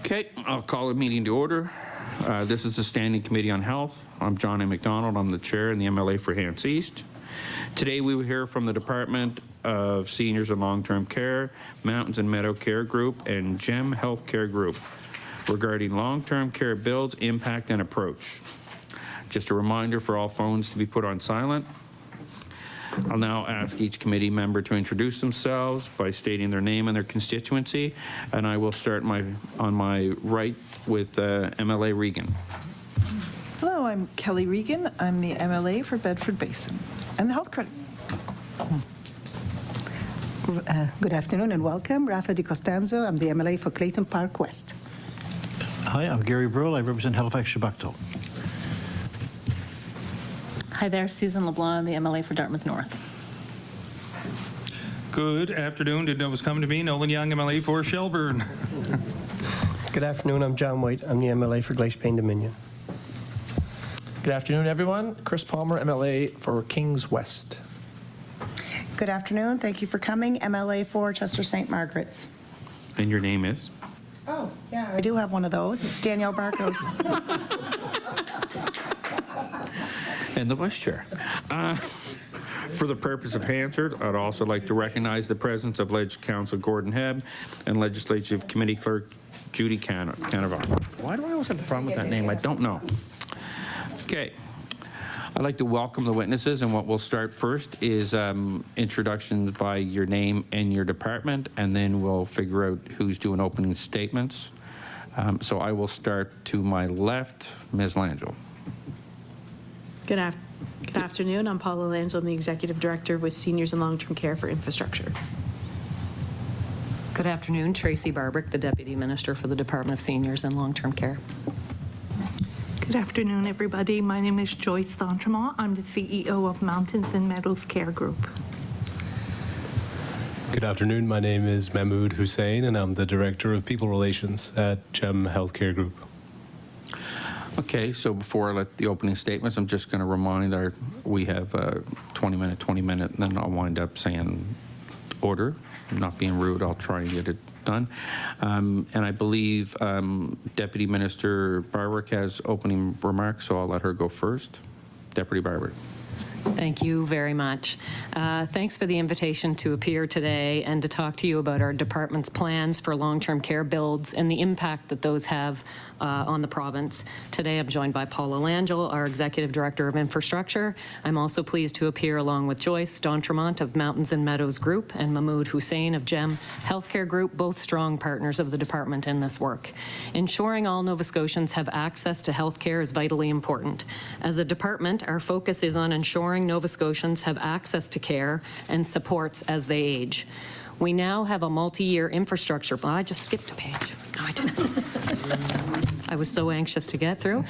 Okay, I'll call the meeting to order. This is the Standing Committee on Health. I'm John A. McDonald. I'm the chair and the MLA for Hants East. Today we will hear from the Department of Seniors and Long-Term Care, Mountains and Meadow Care Group, and GEM Healthcare Group regarding long-term care builds, impact, and approach. Just a reminder for all phones to be put on silent. I'll now ask each committee member to introduce themselves by stating their name and their constituency, and I will start on my right with MLA Regan. Hello, I'm Kelly Regan. I'm the MLA for Bedford Basin and the Health Credit. Good afternoon and welcome. Rafa Di Costanzo. I'm the MLA for Clayton Park West. Hi, I'm Gary Burrell. I represent Halifax Shabakto. Hi there, Susan LeBlanc, the MLA for Dartmouth North. Good afternoon. Didn't know it was coming to me. Nolan Young, MLA for Shelburne. Good afternoon. I'm John White. I'm the MLA for Glace Plain Dominion. Good afternoon, everyone. Chris Palmer, MLA for Kings West. Good afternoon. Thank you for coming. MLA for Chester St. Margaret's. And your name is? Oh, yeah, I do have one of those. It's Danielle Barkos. And the vice chair. For the purpose of Hansard, I'd also like to recognize the presence of Leg Council Gordon Hebb and Legislative Committee Clerk Judy Canavan. Why do I always have a problem with that name? I don't know. Okay. I'd like to welcome the witnesses, and what we'll start first is introductions by your name and your department, and then we'll figure out who's doing opening statements. So I will start to my left, Ms. Langille. Good afternoon. I'm Paula Langille. I'm the Executive Director with Seniors and Long-Term Care for Infrastructure. Good afternoon, Tracey Barbrick, the Deputy Minister for the Department of Seniors and Long-Term Care. Good afternoon, everybody. My name is Joyce. I'm the CEO of Mountains and Meadows Care Group. Good afternoon. My name is Mahmood Hussain, and I'm the Director of People Relations at GEM Healthcare Group. Okay, so before I let the opening statements, I'm just going to remind that we have a 20 minute, and then I'll wind up saying order. I'm not being rude. I'll try and get it done. And I believe Deputy Minister Barbrick has opening remarks, so I'll let her go first. Deputy Barbrick. Thank you very much. Thanks for the invitation to appear today and to talk to you about our department's plans for long-term care builds and the impact that those have on the province. Today I'm joined by Paula Langille, our Executive Director of Infrastructure. I'm also pleased to appear along with Joyce D'Entremont of Mountains and Meadows Group and Mahmood Hussain of GEM Healthcare Group, both strong partners of the department in this work. Ensuring all Nova Scotians have access to health care is vitally important. As a department, our focus is on ensuring Nova Scotians have access to care and supports as they age. We now have a multi-year infrastructure. Well, I just skipped a page. No, I didn't. I was so anxious to get through.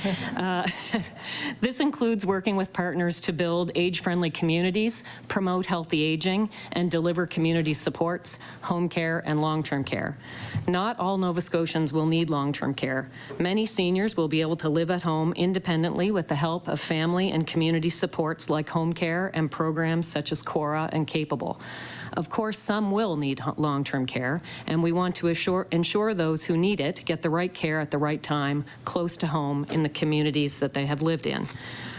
This includes working with partners to build age-friendly communities, promote healthy aging, and deliver community supports, home care, and long-term care. Not all Nova Scotians will need long-term care. Many seniors will be able to live at home independently with the help of family and community supports like home care and programs such as Cora and Capable. Of course, some will need long-term care, and we want to ensure those who need it get the right care at the right time, close to home in the communities that they have lived in.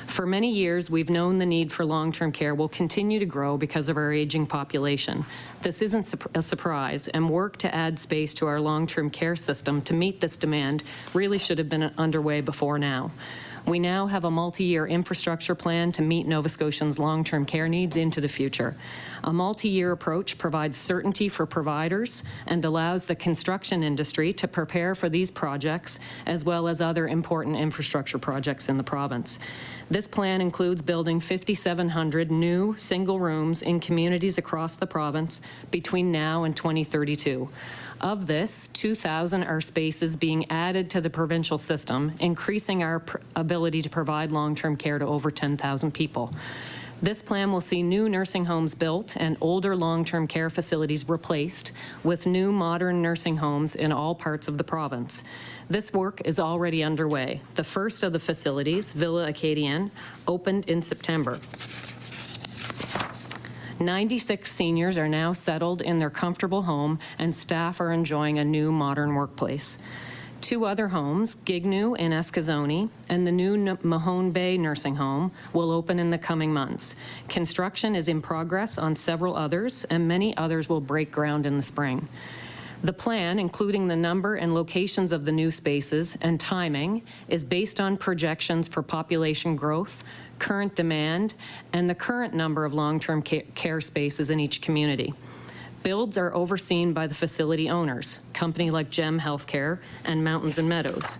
For many years, we've known the need for long-term care will continue to grow because of our aging population. This isn't a surprise, and work to add space to our long-term care system to meet this demand really should have been underway before now. We now have a multi-year infrastructure plan to meet Nova Scotians' long-term care needs into the future. A multi-year approach provides certainty for providers and allows the construction industry to prepare for these projects as well as other important infrastructure projects in the province. This plan includes building 5,700 new single rooms in communities across the province between now and 2032. Of this, 2,000 are spaces being added to the provincial system, increasing our ability to provide long-term care to over 10,000 people. This plan will see new nursing homes built and older long-term care facilities replaced with new modern nursing homes in all parts of the province. This work is already underway. The first of the facilities, Villa Acadienne, opened in September. 96 seniors are now settled in their comfortable home, and staff are enjoying a new modern workplace. 2 other homes, Gignu in Eskazoni and the new Mahone Bay Nursing Home, will open in the coming months. Construction is in progress on several others, and many others will break ground in the spring. The plan, including the number and locations of the new spaces and timing, is based on projections for population growth, current demand, and the current number of long-term care spaces in each community. Builds are overseen by the facility owners, company like GEM Healthcare and Mountains and Meadows.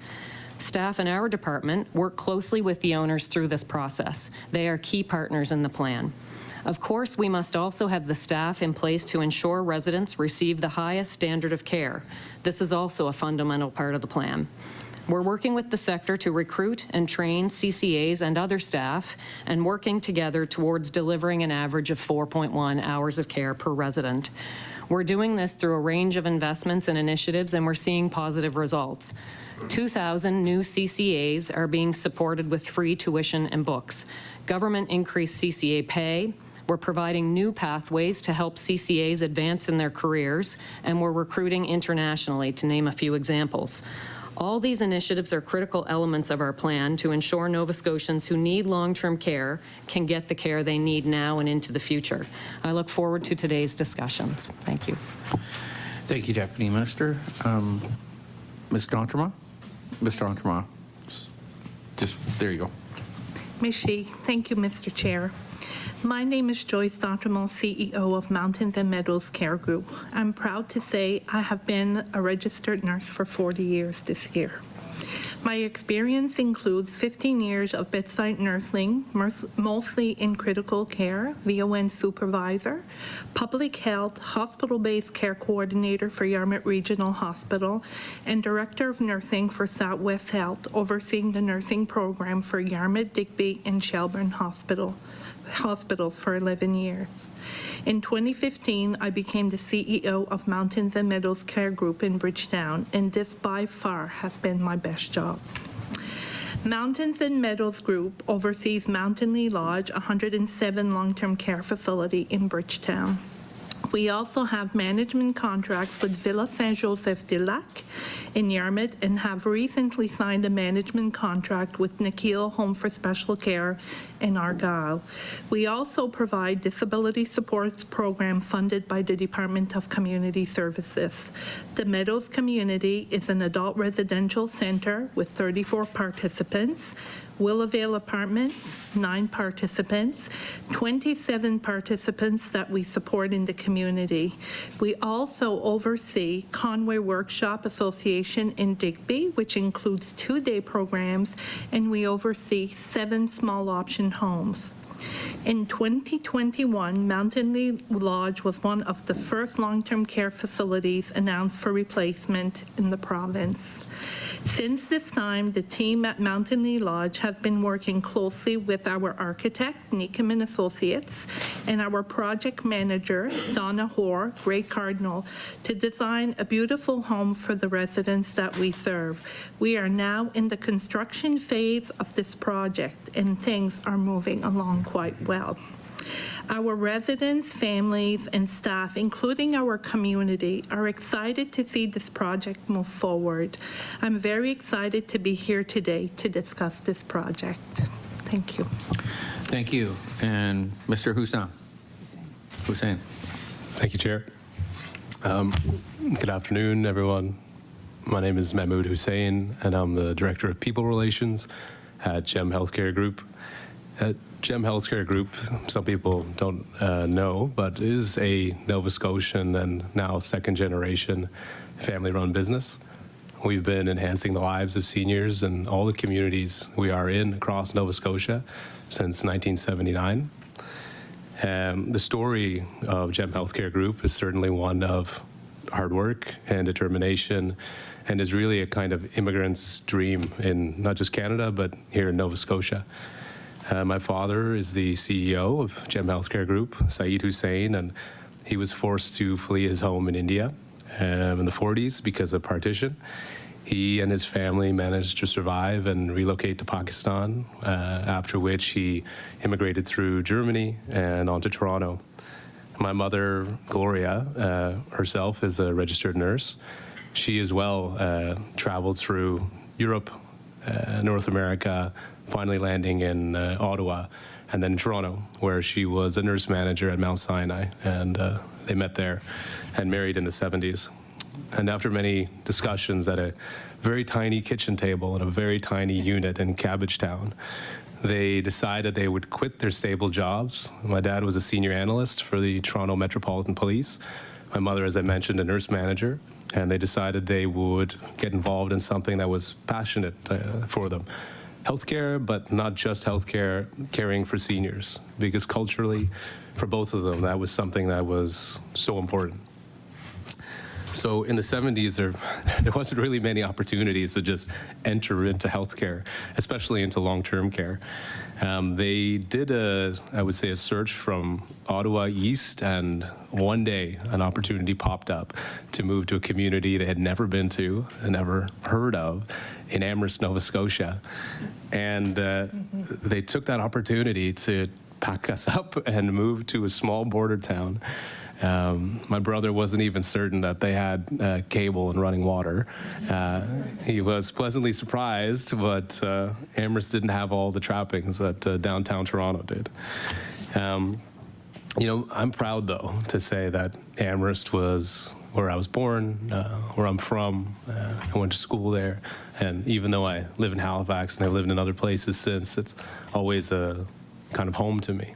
Staff in our department work closely with the owners through this process. They are key partners in the plan. Of course, we must also have the staff in place to ensure residents receive the highest standard of care. This is also a fundamental part of the plan. We're working with the sector to recruit and train CCAs and other staff, and working together towards delivering an average of 4.1 hours of care per resident. We're doing this through a range of investments and initiatives, and we're seeing positive results. 2,000 new CCAs are being supported with free tuition and books. Government increased CCA pay. We're providing new pathways to help CCAs advance in their careers, and we're recruiting internationally, to name a few examples. All these initiatives are critical elements of our plan to ensure Nova Scotians who need long-term care can get the care they need now and into the future. I look forward to today's discussions. Thank you. Thank you, Deputy Minister. Ms. D'Entremont? Ms. D'Entremont, just there you go. Michi, thank you, Mr. Chair. My name is Joyce D'Entremont, CEO of Mountains and Meadows Care Group. I'm proud to say I have been a registered nurse for 40 years this year. My experience includes 15 years of bedside nursing, mostly in critical care, VON supervisor, public health, hospital-based care coordinator for Yarmouth Regional Hospital, and director of nursing for Southwest Health, overseeing the nursing program for Yarmouth, Digby, and Shelburne hospitals for 11 years. In 2015, I became the CEO of Mountains and Meadows Care Group in Bridgetown, and this by far has been my best job. Mountains and Meadows Group oversees Mountainly Lodge, a 107 long-term care facility in Bridgetown. We also have management contracts with Villa Saint-Joseph-de-Lac in Yarmouth and have recently signed a management contract with Nikhil Home for Special Care in Argyll. We also provide disability support program funded by the Department of Community Services. The Meadows community is an adult residential center with 34 participants. Willavale Apartments, 9 participants, 27 participants that we support in the community. We also oversee Conway Workshop Association in Digby, which includes 2-day programs, and we oversee 7 small option homes. In 2021, Mountainly Lodge was one of the first long-term care facilities announced for replacement in the province. Since this time, the team at Mountainly Lodge has been working closely with our architect, Nickam & Associates, and our project manager, Donna Hoare, Gray Cardinal, to design a beautiful home for the residents that we serve. We are now in the construction phase of this project, and things are moving along quite well. Our residents, families, and staff, including our community, are excited to see this project move forward. I'm very excited to be here today to discuss this project. Thank you. Thank you. And Mr. Hussain. Hussain. Thank you, Chair. Good afternoon, everyone. My name is Mahmood Hussain, and I'm the Director of People Relations at GEM Healthcare Group. GEM Healthcare Group, some people don't know, but is a Nova Scotian and now second-generation family-run business. We've been enhancing the lives of seniors in all the communities we are in across Nova Scotia since 1979. The story of GEM Healthcare Group is certainly one of hard work and determination, and is really a kind of immigrant's dream in not just Canada, but here in Nova Scotia. My father is the CEO of GEM Healthcare Group, Saeed Hussain, and he was forced to flee his home in India in the 40s because of partition. He and his family managed to survive and relocate to Pakistan, after which he immigrated through Germany and on to Toronto. My mother, Gloria, herself is a registered nurse, she as well traveled through Europe, North America, finally landing in Ottawa, and then in Toronto, where she was a nurse manager at Mount Sinai, and they met there and married in the 70s. And after many discussions at a very tiny kitchen table in a very tiny unit in Cabbagetown, they decided they would quit their stable jobs. My dad was a senior analyst for the Toronto Metropolitan Police. My mother, as I mentioned, a nurse manager, and they decided they would get involved in something that was passionate for them. Healthcare, but not just healthcare, caring for seniors, because culturally, for both of them, that was something that was so important. So in the 70s, there wasn't really many opportunities to just enter into healthcare, especially into long-term care. They did I would say, a search from Ottawa East, and one day an opportunity popped up to move to a community they had never been to and never heard of in Amherst, Nova Scotia. And they took that opportunity to pack us up and move to a small border town. My brother wasn't even certain that they had cable and running water. He was pleasantly surprised, but Amherst didn't have all the trappings that downtown Toronto did. You know, I'm proud, though, to say that Amherst was where I was born, where I'm from. I went to school there, and even though I live in Halifax and I lived in other places since, it's always a kind of home to me.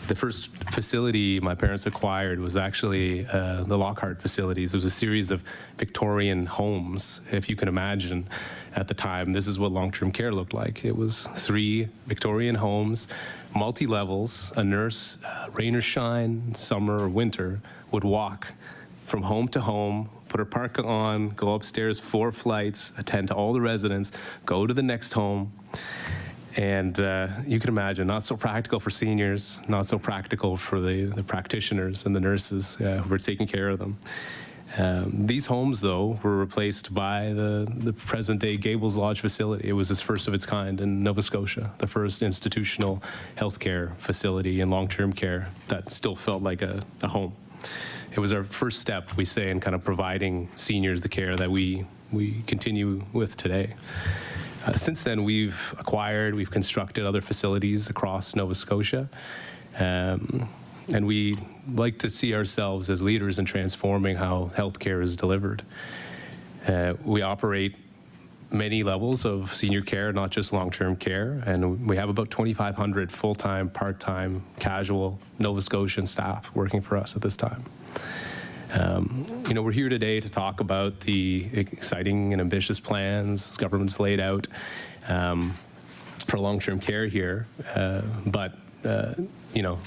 The first facility my parents acquired was actually the Lockhart facilities. It was a series of Victorian homes, if you can imagine. At the time, this is what long-term care looked like. It was 3 Victorian homes, multi-levels. A nurse, rain or shine, summer or winter, would walk from home to home, put her parka on, go upstairs 4 flights, attend to all the residents, go to the next home. And you can imagine, not so practical for seniors, not so practical for the practitioners and the nurses who were taking care of them. These homes, though, were replaced by the present-day Gables Lodge facility. It was its first of its kind in Nova Scotia, the first institutional healthcare facility in long-term care that still felt like a home. It was our first step, we say, in kind of providing seniors the care that we continue with today. Since then, we've constructed other facilities across Nova Scotia, and we like to see ourselves as leaders in transforming how healthcare is delivered. We operate many levels of senior care, not just long-term care, and we have about 2,500 full-time, part-time, casual Nova Scotian staff working for us at this time. You know, we're here today to talk about the exciting and ambitious plans government's laid out for long-term care here. But, you know,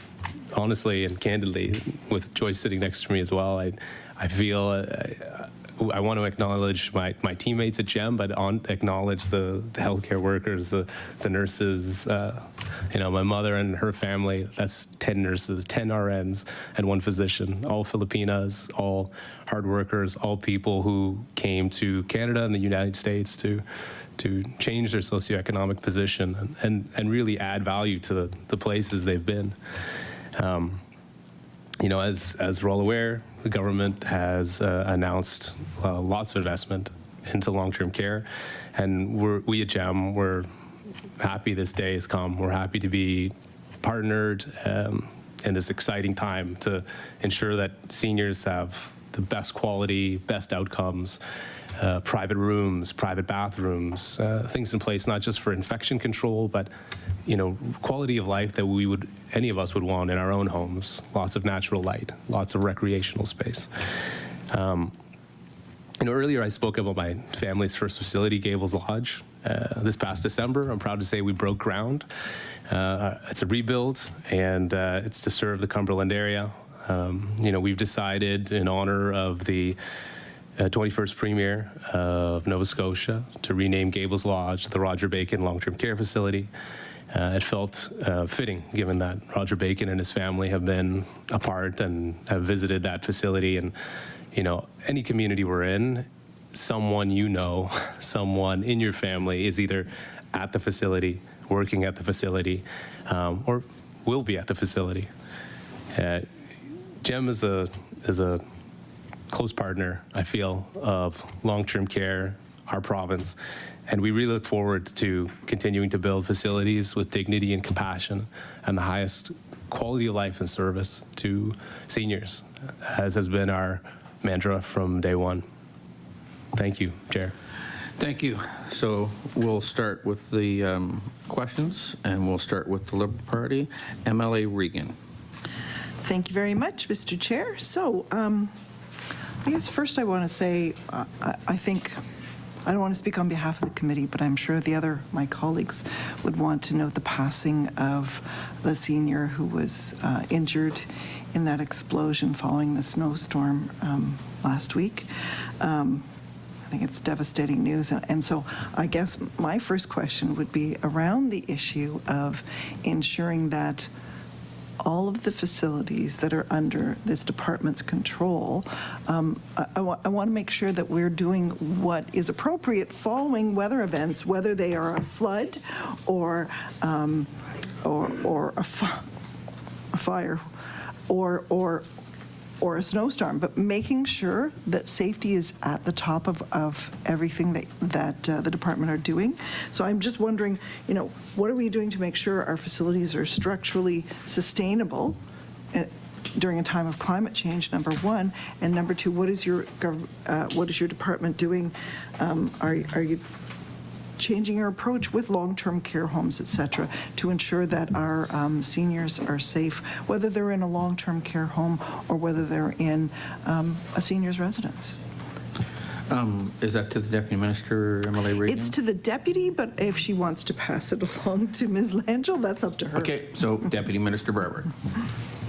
honestly and candidly, with Joyce sitting next to me as well, I feel I want to acknowledge my teammates at GEM, but acknowledge the healthcare workers, the nurses, you know, my mother and her family. That's 10 nurses, 10 RNs, and 1 physician, all Filipinas, all hard workers, all people who came to Canada and the United States to change their socioeconomic position and really add value to the places they've been. You know, as we're all aware, the government has announced lots of investment into long-term care, and we at GEM, we're happy this day has come. We're happy to be partnered in this exciting time to ensure that seniors have the best quality, best outcomes, private rooms, private bathrooms, things in place not just for infection control, but you know, quality of life that any of us would want in our own homes. Lots of natural light, lots of recreational space. You know, earlier I spoke about my family's first facility, Gables Lodge. This past December, I'm proud to say we broke ground. It's a rebuild, and it's to serve the Cumberland area. You know, we've decided in honor of the 21st Premier of Nova Scotia to rename Gables Lodge the Roger Bacon Long-Term Care Facility. It felt fitting, given that Roger Bacon and his family have been a part and have visited that facility. And, you know, any community we're in, someone you know, someone in your family is either at the facility, working at the facility, or will be at the facility. GEM is a close partner, I feel, of long-term care, our province, and we really look forward to continuing to build facilities with dignity and compassion and the highest quality of life and service to seniors, as has been our mantra from day one. Thank you, Chair. Thank you. So we'll start with the questions, and we'll start with the Liberal Party. MLA Regan. Thank you very much, Mr. Chair. So I guess first I want to say I think I don't want to speak on behalf of the committee, but I'm sure my colleagues would want to note the passing of the senior who was injured in that explosion following the snowstorm last week. I think it's devastating news. And so I guess my first question would be around the issue of ensuring that all of the facilities that are under this department's control, I want to make sure that we're doing what is appropriate following weather events, whether they are a flood or a fire or a snowstorm, but making sure that safety is at the top of everything that the department are doing. So I'm just wondering, what are we doing to make sure our facilities are structurally sustainable during a time of climate change, number one, and number two, what is your department doing? Are you changing our approach with long-term care homes, et cetera, to ensure that our seniors are safe, whether they're in a long-term care home or whether they're in a senior's residence? Is that to the Deputy Minister, MLA Regan? It's to the Deputy, but if she wants to pass it along to Ms. Langille, that's up to her. Okay, so Deputy Minister Barbrick.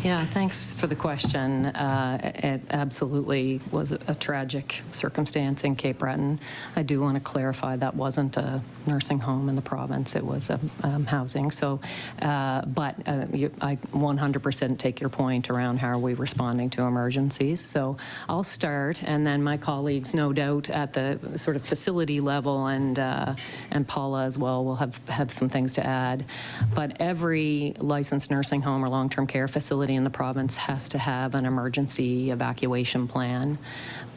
Yeah, thanks for the question. It absolutely was a tragic circumstance in Cape Breton. I do want to clarify that wasn't a nursing home in the province. It was a housing. So, I 100% take your point around how are we responding to emergencies. So I'll start, and then my colleagues, no doubt, at the sort of facility level, and Paula as well will have some things to add. But every licensed nursing home or long-term care facility in the province has to have an emergency evacuation plan.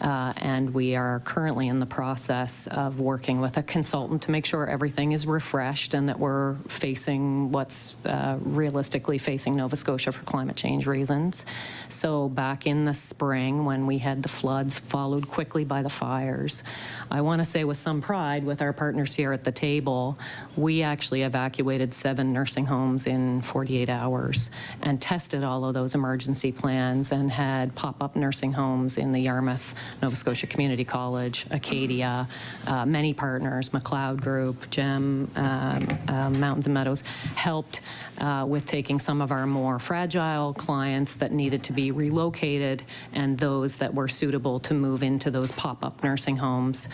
And we are currently in the process of working with a consultant to make sure everything is refreshed and that we're facing what's realistically facing Nova Scotia for climate change reasons. So back in the spring, when we had the floods followed quickly by the fires, I want to say with some pride with our partners here at the table, we actually evacuated 7 nursing homes in 48 hours and tested all of those emergency plans and had pop-up nursing homes in the Yarmouth, Nova Scotia Community College, Acadia, many partners, McLeod Group, GEM, Mountains and Meadows, helped with taking some of our more fragile clients that needed to be relocated and those that were suitable to move into those pop-up nursing homes.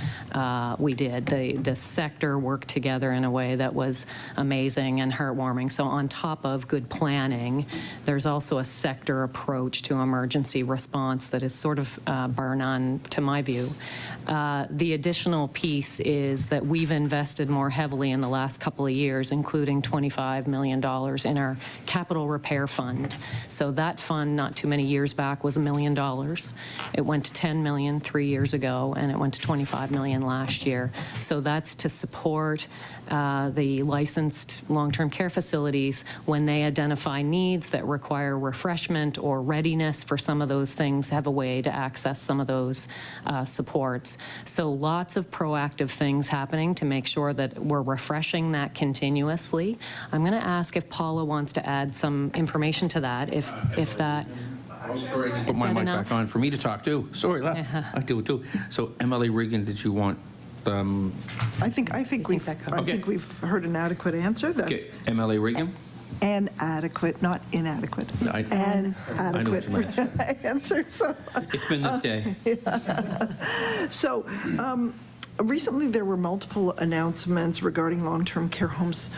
We did. The sector worked together in a way that was amazing and heartwarming. So on top of good planning, there's also a sector approach to emergency response that is sort of bar none to my view. The additional piece is that we've invested more heavily in the last couple of years, including $25 million in our capital repair fund. So that fund, not too many years back, was $1 million. It went to $10 million 3 years ago, and it went to $25 million last year. So that's to support the licensed long-term care facilities when they identify needs that require refreshment or readiness for some of those things, have a way to access some of those supports. So lots of proactive things happening to make sure that we're refreshing that continuously. I'm going to ask if Paula wants to add some information to that, if that. Oh, sorry, I put my mic back on for me to talk too. Sorry, I do it too. So MLA Regan, did you want? I think we've heard an adequate answer. That's okay, MLA Regan. An adequate, not inadequate. An adequate answer. So it's been this day. Yeah. So recently there were multiple announcements regarding long-term care homes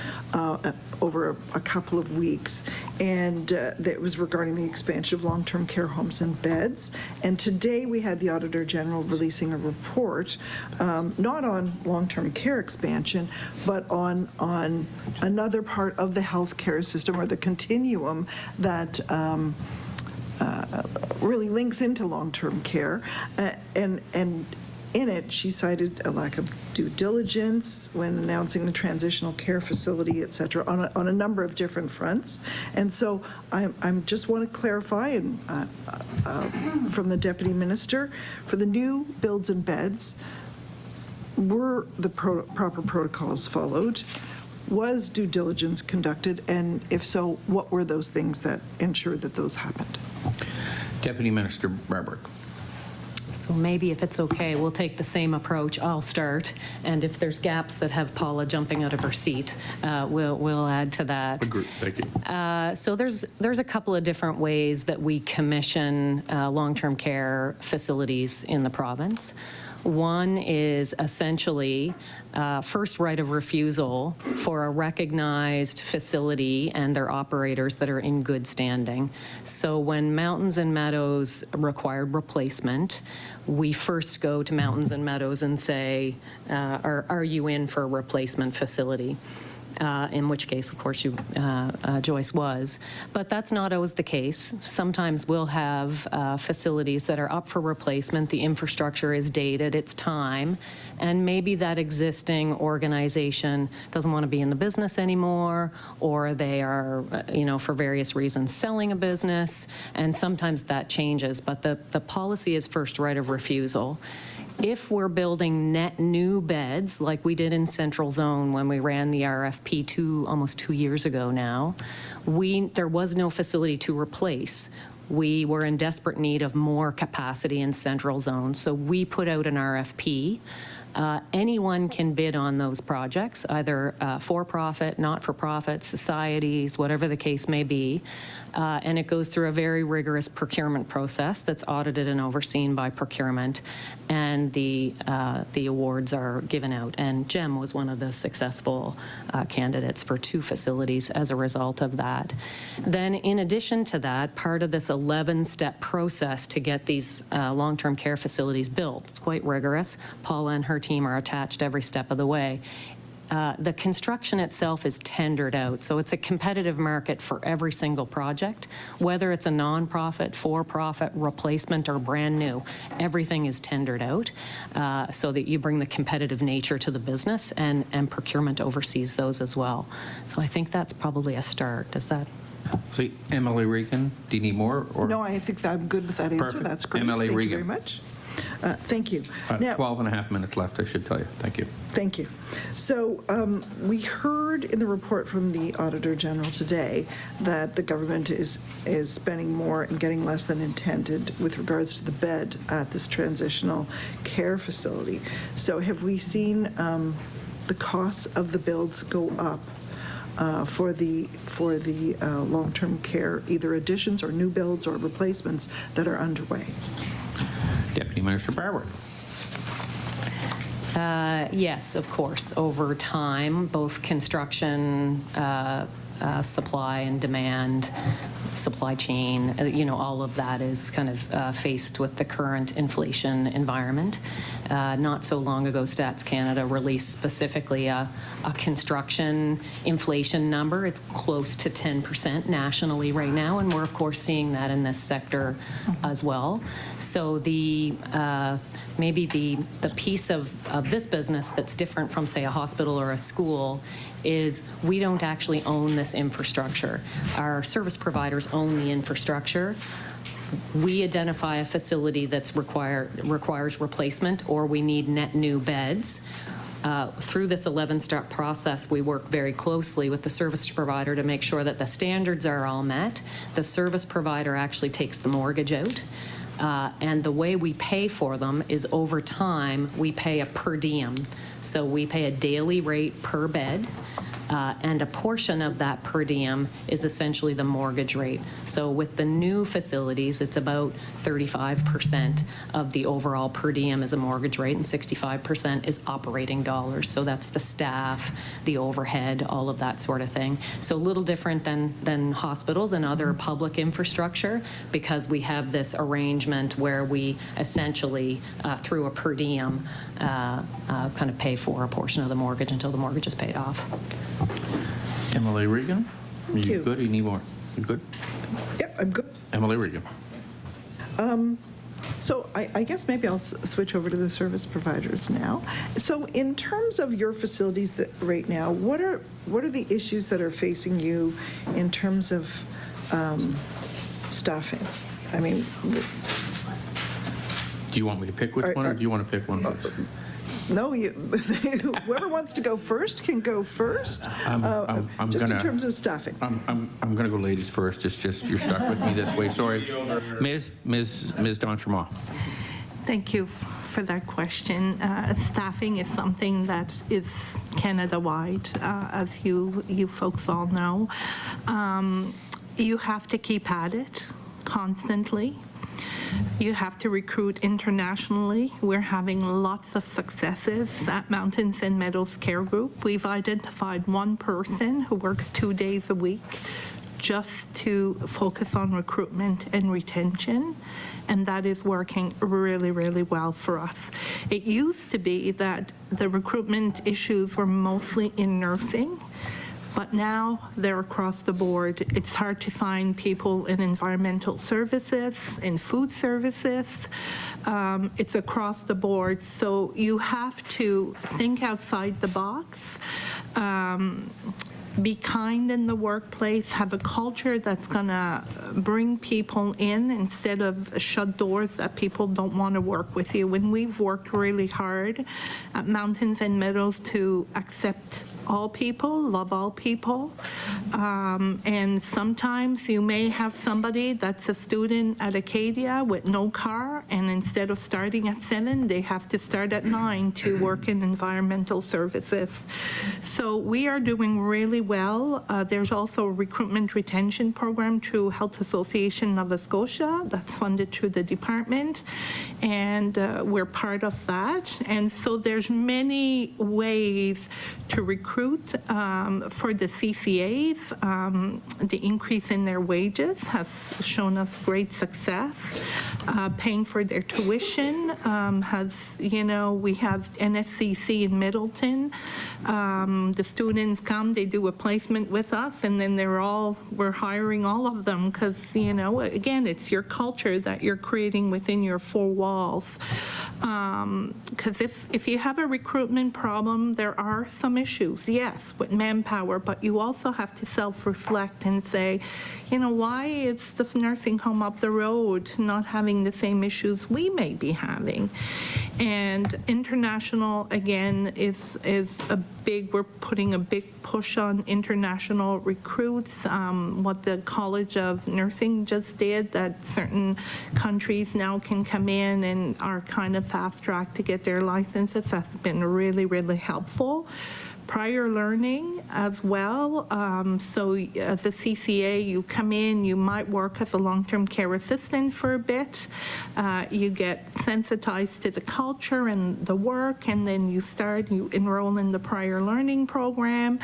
over a couple of weeks, and that was regarding the expansion of long-term care homes and beds. And today we had the Auditor General releasing a report, not on long-term care expansion, but on another part of the healthcare system or the continuum that really links into long-term care, and in it, she cited a lack of due diligence when announcing the transitional care facility, et cetera, on a number of different fronts. And so I just want to clarify and, from the Deputy Minister, for the new builds and beds, were the proper protocols followed? Was due diligence conducted? And if so, what were those things that ensured that those happened? Deputy Minister Barbrick. So maybe if it's okay, we'll take the same approach. I'll start, and if there's gaps that have Paula jumping out of her seat, we'll add to that. Agreed. Thank you. So there's a couple of different ways that we commission long-term care facilities in the province. One is essentially first right of refusal for a recognized facility and their operators that are in good standing. So when Mountains and Meadows required replacement, we first go to Mountains and Meadows and say, are you in for a replacement facility? In which case, of course, Joyce was. But that's not always the case. Sometimes we'll have facilities that are up for replacement. The infrastructure is dated, it's time, and maybe that existing organization doesn't want to be in the business anymore, or they are, for various reasons, selling a business, and sometimes that changes. But the policy is first right of refusal. If we're building net new beds, like we did in Central Zone when we ran the RFP almost 2 years ago now, there was no facility to replace. We were in desperate need of more capacity in Central Zone, so we put out an RFP. Anyone can bid on those projects, either for-profit, not-for-profit, societies, whatever the case may be. And it goes through a very rigorous procurement process that's audited and overseen by procurement, and the awards are given out. And GEM was one of the successful candidates for 2 facilities as a result of that. Then in addition to that, part of this 11-step process to get these long-term care facilities built, it's quite rigorous. Paula and her team are attached every step of the way. The construction itself is tendered out, so it's a competitive market for every single project, whether it's a nonprofit, for-profit, replacement, or brand new. Everything is tendered out so that you bring the competitive nature to the business, and procurement oversees those as well. So I think that's probably a start. Does that? See, Emily Regan, do you need more? Or? No, I think that I'm good with that answer. Perfect. That's great. Emily Thank Regan. you very much. Thank you. Now, 12 and a half minutes left, I should tell you. Thank you. Thank you. So we heard in the report from the Auditor General today that the government is spending more and getting less than intended with regards to the bed at this transitional care facility. So have we seen the costs of the builds go up for the long-term care, either additions or new builds or replacements that are underway? Deputy Minister Barbrick. Yes, of course. Over time, both construction, supply and demand, supply chain, all of that is kind of faced with the current inflation environment. Not so long ago, Stats Canada released specifically a construction inflation number. It's close to 10% nationally right now, and we're of course seeing that in this sector as well. So maybe the piece of this business that's different from, say, a hospital or a school is we don't actually own this infrastructure. Our service providers own the infrastructure. We identify a facility that's requires replacement, or we need net new beds. Through this 11-step process, we work very closely with the service provider to make sure that the standards are all met. The service provider actually takes the mortgage out. And the way we pay for them is over time, we pay a per diem. So we pay a daily rate per bed. And a portion of that per diem is essentially the mortgage rate. So with the new facilities, it's about 35% of the overall per diem is a mortgage rate, and 65% is operating dollars. So that's the staff, the overhead, all of that sort of thing. So a little different than hospitals and other public infrastructure, because we have this arrangement where we essentially, through a per diem, kind of pay for a portion of the mortgage until the mortgage is paid off. Emily Regan, are you good? You need more? You good? Yep, I'm good. Emily Regan. So I guess maybe I'll switch over to the service providers now. So in terms of your facilities that right now, what are the issues that are facing you in terms of staffing? I mean, Do you want me to pick which one, or do you want to pick one first? no, whoever wants to go first can go first. I'm just gonna, in terms of staffing. I'm going to go ladies first. It's just you're stuck with me this way. Sorry, Ms. D'Entremont. Thank you for that question. Staffing is something that is Canada-wide, as you folks all know. You have to keep at it constantly. You have to recruit internationally. We're having lots of successes at Mountains and Meadows Care Group. We've identified one person who works 2 days a week just to focus on recruitment and retention, and that is working really, really well for us. It used to be that the recruitment issues were mostly in nursing, but now they're across the board. It's hard to find people in environmental services, in food services. It's across the board. So you have to think outside the box. Be kind in the workplace, have a culture that's going to bring people in instead of shut doors that people don't want to work with you. And we've worked really hard at Mountains and Meadows to accept all people, love all people. And sometimes you may have somebody that's a student at Acadia with no car, and instead of starting at 7, they have to start at 9 to work in environmental services. So we are doing really well. There's also a recruitment retention program through Health Association Nova Scotia that's funded through the department, and we're part of that. And so there's many ways to recruit for the CCAs. The increase in their wages has shown us great success. Paying for their tuition has, we have NSCC in Middleton. The students come, they do a placement with us, and then we're hiring all of them because, again, it's your culture that you're creating within your 4 walls. Because if you have a recruitment problem, there are some issues, yes, with manpower, but you also have to self-reflect and say, why is the nursing home up the road not having the same issues we may be having? And international, again, is we're putting a big push on international recruits. What the College of Nursing just did, that certain countries now can come in and are kind of fast-tracked to get their licenses, that's been really, really helpful. Prior learning as well. So as a CCA, you come in, you might work as a long-term care assistant for a bit. You get sensitized to the culture and the work, and then you enroll in the prior learning program.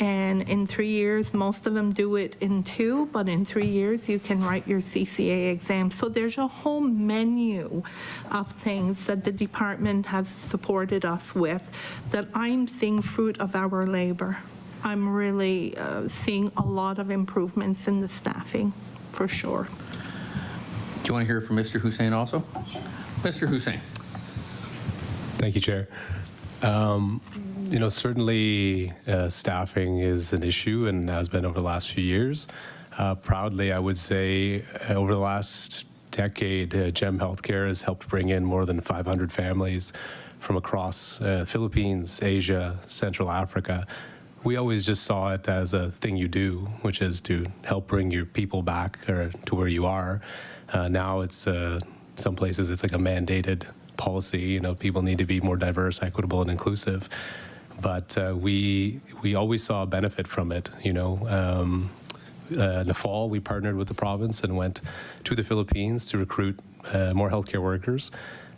And in 3 years, most of them do it in 2, but in 3 years, you can write your CCA exam. So there's a whole menu of things that the department has supported us with that I'm seeing fruit of our labor. I'm really seeing a lot of improvements in the staffing, for sure. Do you want to hear from Mr. Hussain also? Mr. Hussain. Thank you, Chair. Certainly staffing is an issue and has been over the last few years. Proudly, I would say over the last decade, GEM Healthcare has helped bring in more than 500 families from across Philippines, Asia, Central Africa. We always just saw it as a thing you do, which is to help bring your people back or to where you are. Now it's some places it's like a mandated policy. People need to be more diverse, equitable, and inclusive. But we always saw a benefit from it. In the fall, we partnered with the province and went to the Philippines to recruit more healthcare workers.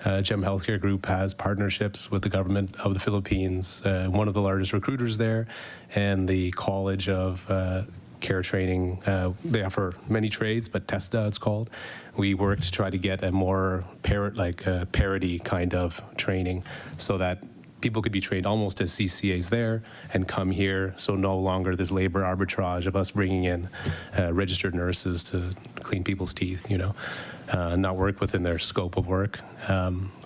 GEM Healthcare Group has partnerships with the government of the Philippines, one of the largest recruiters there, and the College of Care Training. They offer many trades, but TESDA it's called. We work to try to get a more parity kind of training so that people could be trained almost as CCAs there and come here, so no longer this labor arbitrage of us bringing in registered nurses to clean people's teeth, not work within their scope of work.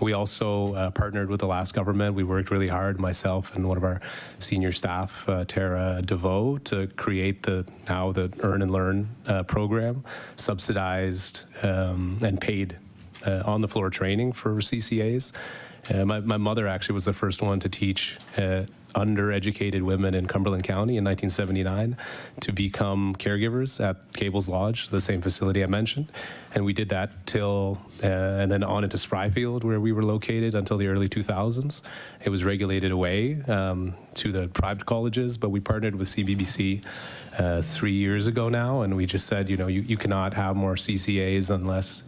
We also partnered with the last government. We worked really hard, myself and one of our senior staff, Tara DeVoe, to create the Earn and Learn program, subsidized and paid on-the-floor training for CCAs. My mother actually was the first one to teach undereducated women in Cumberland County in 1979 to become caregivers at Cable's Lodge, the same facility I mentioned. And we did that till, and then on into Spryfield, where we were located until the early 2000s. It was regulated away to the private colleges, but we partnered with CBBC 3 years ago now, and we just said, you cannot have more CCAs unless,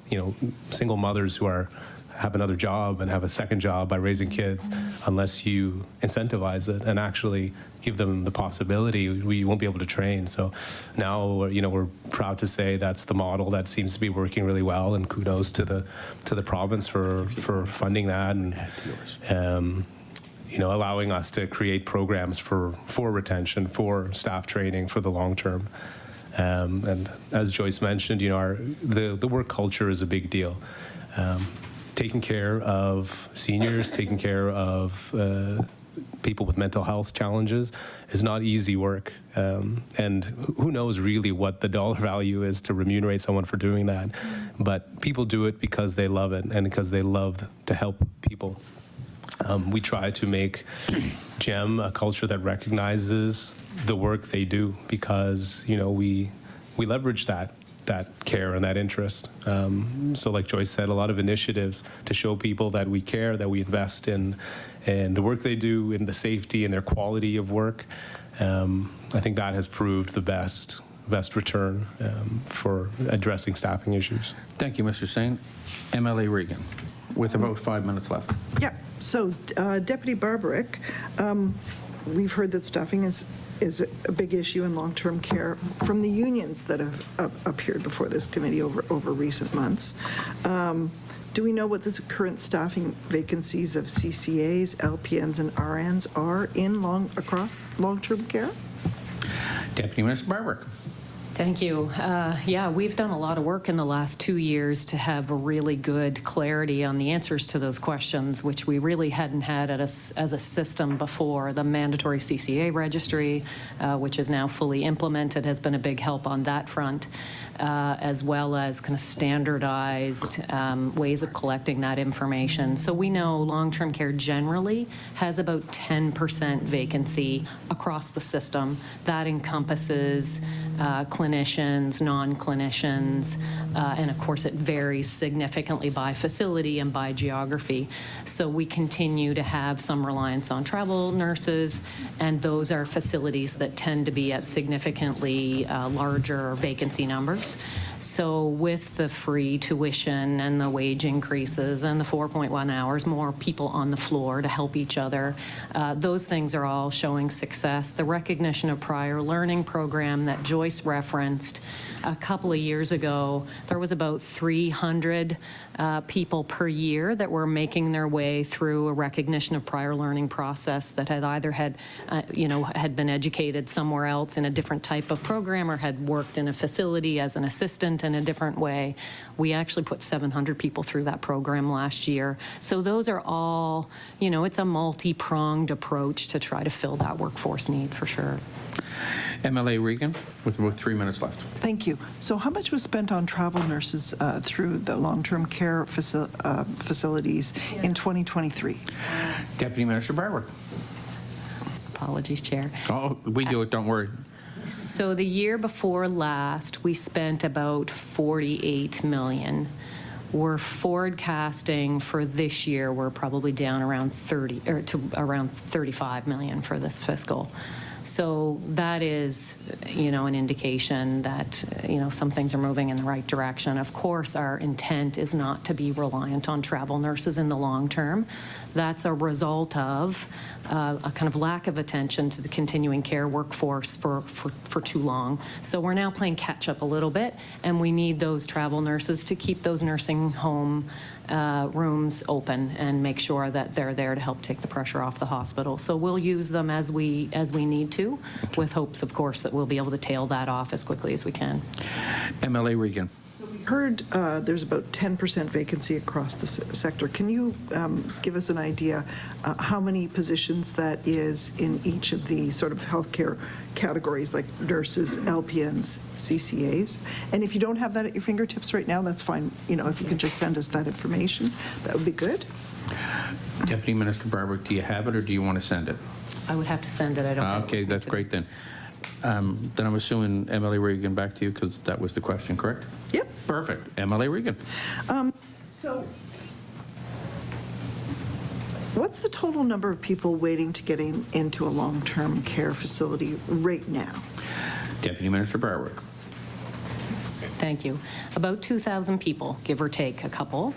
single mothers who have another job and have a second job by raising kids, unless you incentivize it and actually give them the possibility, we won't be able to train. So now, we're proud to say that's the model that seems to be working really well, and kudos to the province for funding that and allowing us to create programs for retention, for staff training, for the long term. And as Joyce mentioned, the work culture is a big deal. Taking care of seniors, taking care of people with mental health challenges is not easy work. And who knows really what the dollar value is to remunerate someone for doing that. But people do it because they love it and because they love to help people. We try to make GEM a culture that recognizes the work they do because, we leverage that care and that interest. So like Joyce said, a lot of initiatives to show people that we care, that we invest in the work they do, in the safety and their quality of work. I think that has proved the best return for addressing staffing issues. Thank you, Mr. Hussain. MLA Regan, with about 5 minutes left. Yeah, so Deputy Barbrick, we've heard that staffing is a big issue in long-term care from the unions that have appeared before this committee over recent months. Do we know what the current staffing vacancies of CCAs, LPNs, and RNs are across long-term care? Deputy Minister Barbrick. Thank you. Yeah, we've done a lot of work in the last 2 years to have a really good clarity on the answers to those questions, which we really hadn't had as a system before. The mandatory CCA registry, which is now fully implemented, has been a big help on that front, as well as kind of standardized ways of collecting that information. So we know long-term care generally has about 10% vacancy across the system. That encompasses clinicians, non-clinicians, and of course it varies significantly by facility and by geography. So we continue to have some reliance on travel nurses, and those are facilities that tend to be at significantly larger vacancy numbers. So with the free tuition and the wage increases and the 4.1 hours, more people on the floor to help each other, those things are all showing success. The recognition of prior learning program that Joyce referenced a couple of years ago, there was about 300 people per year that were making their way through a recognition of prior learning process that had either had been educated somewhere else in a different type of program or had worked in a facility as an assistant in a different way. We actually put 700 people through that program last year. So those are all, it's a multi-pronged approach to try to fill that workforce need for sure. MLA Regan, with about 3 minutes left. Thank you. So how much was spent on travel nurses through the long-term care facilities in 2023? Deputy Minister Barbrick. Apologies, Chair. Oh, we do it, don't worry. So the year before last, we spent about $48 million. We're forecasting for this year, we're probably down around around $35 million for this fiscal. So that is, an indication that, some things are moving in the right direction. Of course, our intent is not to be reliant on travel nurses in the long term. That's a result of a kind of lack of attention to the continuing care workforce for too long. So we're now playing catch up a little bit, and we need those travel nurses to keep those nursing home rooms open and make sure that they're there to help take the pressure off the hospital. So we'll use them as we need to, with hopes, of course, that we'll be able to tail that off as quickly as we can. MLA Regan. So we heard there's about 10% vacancy across the sector. Can you give us an idea how many positions that is in each of the sort of healthcare categories, like nurses, LPNs, CCAs? And if you don't have that at your fingertips right now, that's fine. You know, if you could just send us that information, that would be good. Deputy Minister Barbrick, do you have it or do you want to send it? I would have to send it. I don't have it Okay, with me that's today. great then. Then I'm assuming MLA Regan back to you because that was the question, correct? Yep. Perfect. MLA Regan. So what's the total number of people waiting to get into a long-term care facility right now? Deputy Minister Barbrick. Thank you. About 2,000 people, give or take a couple.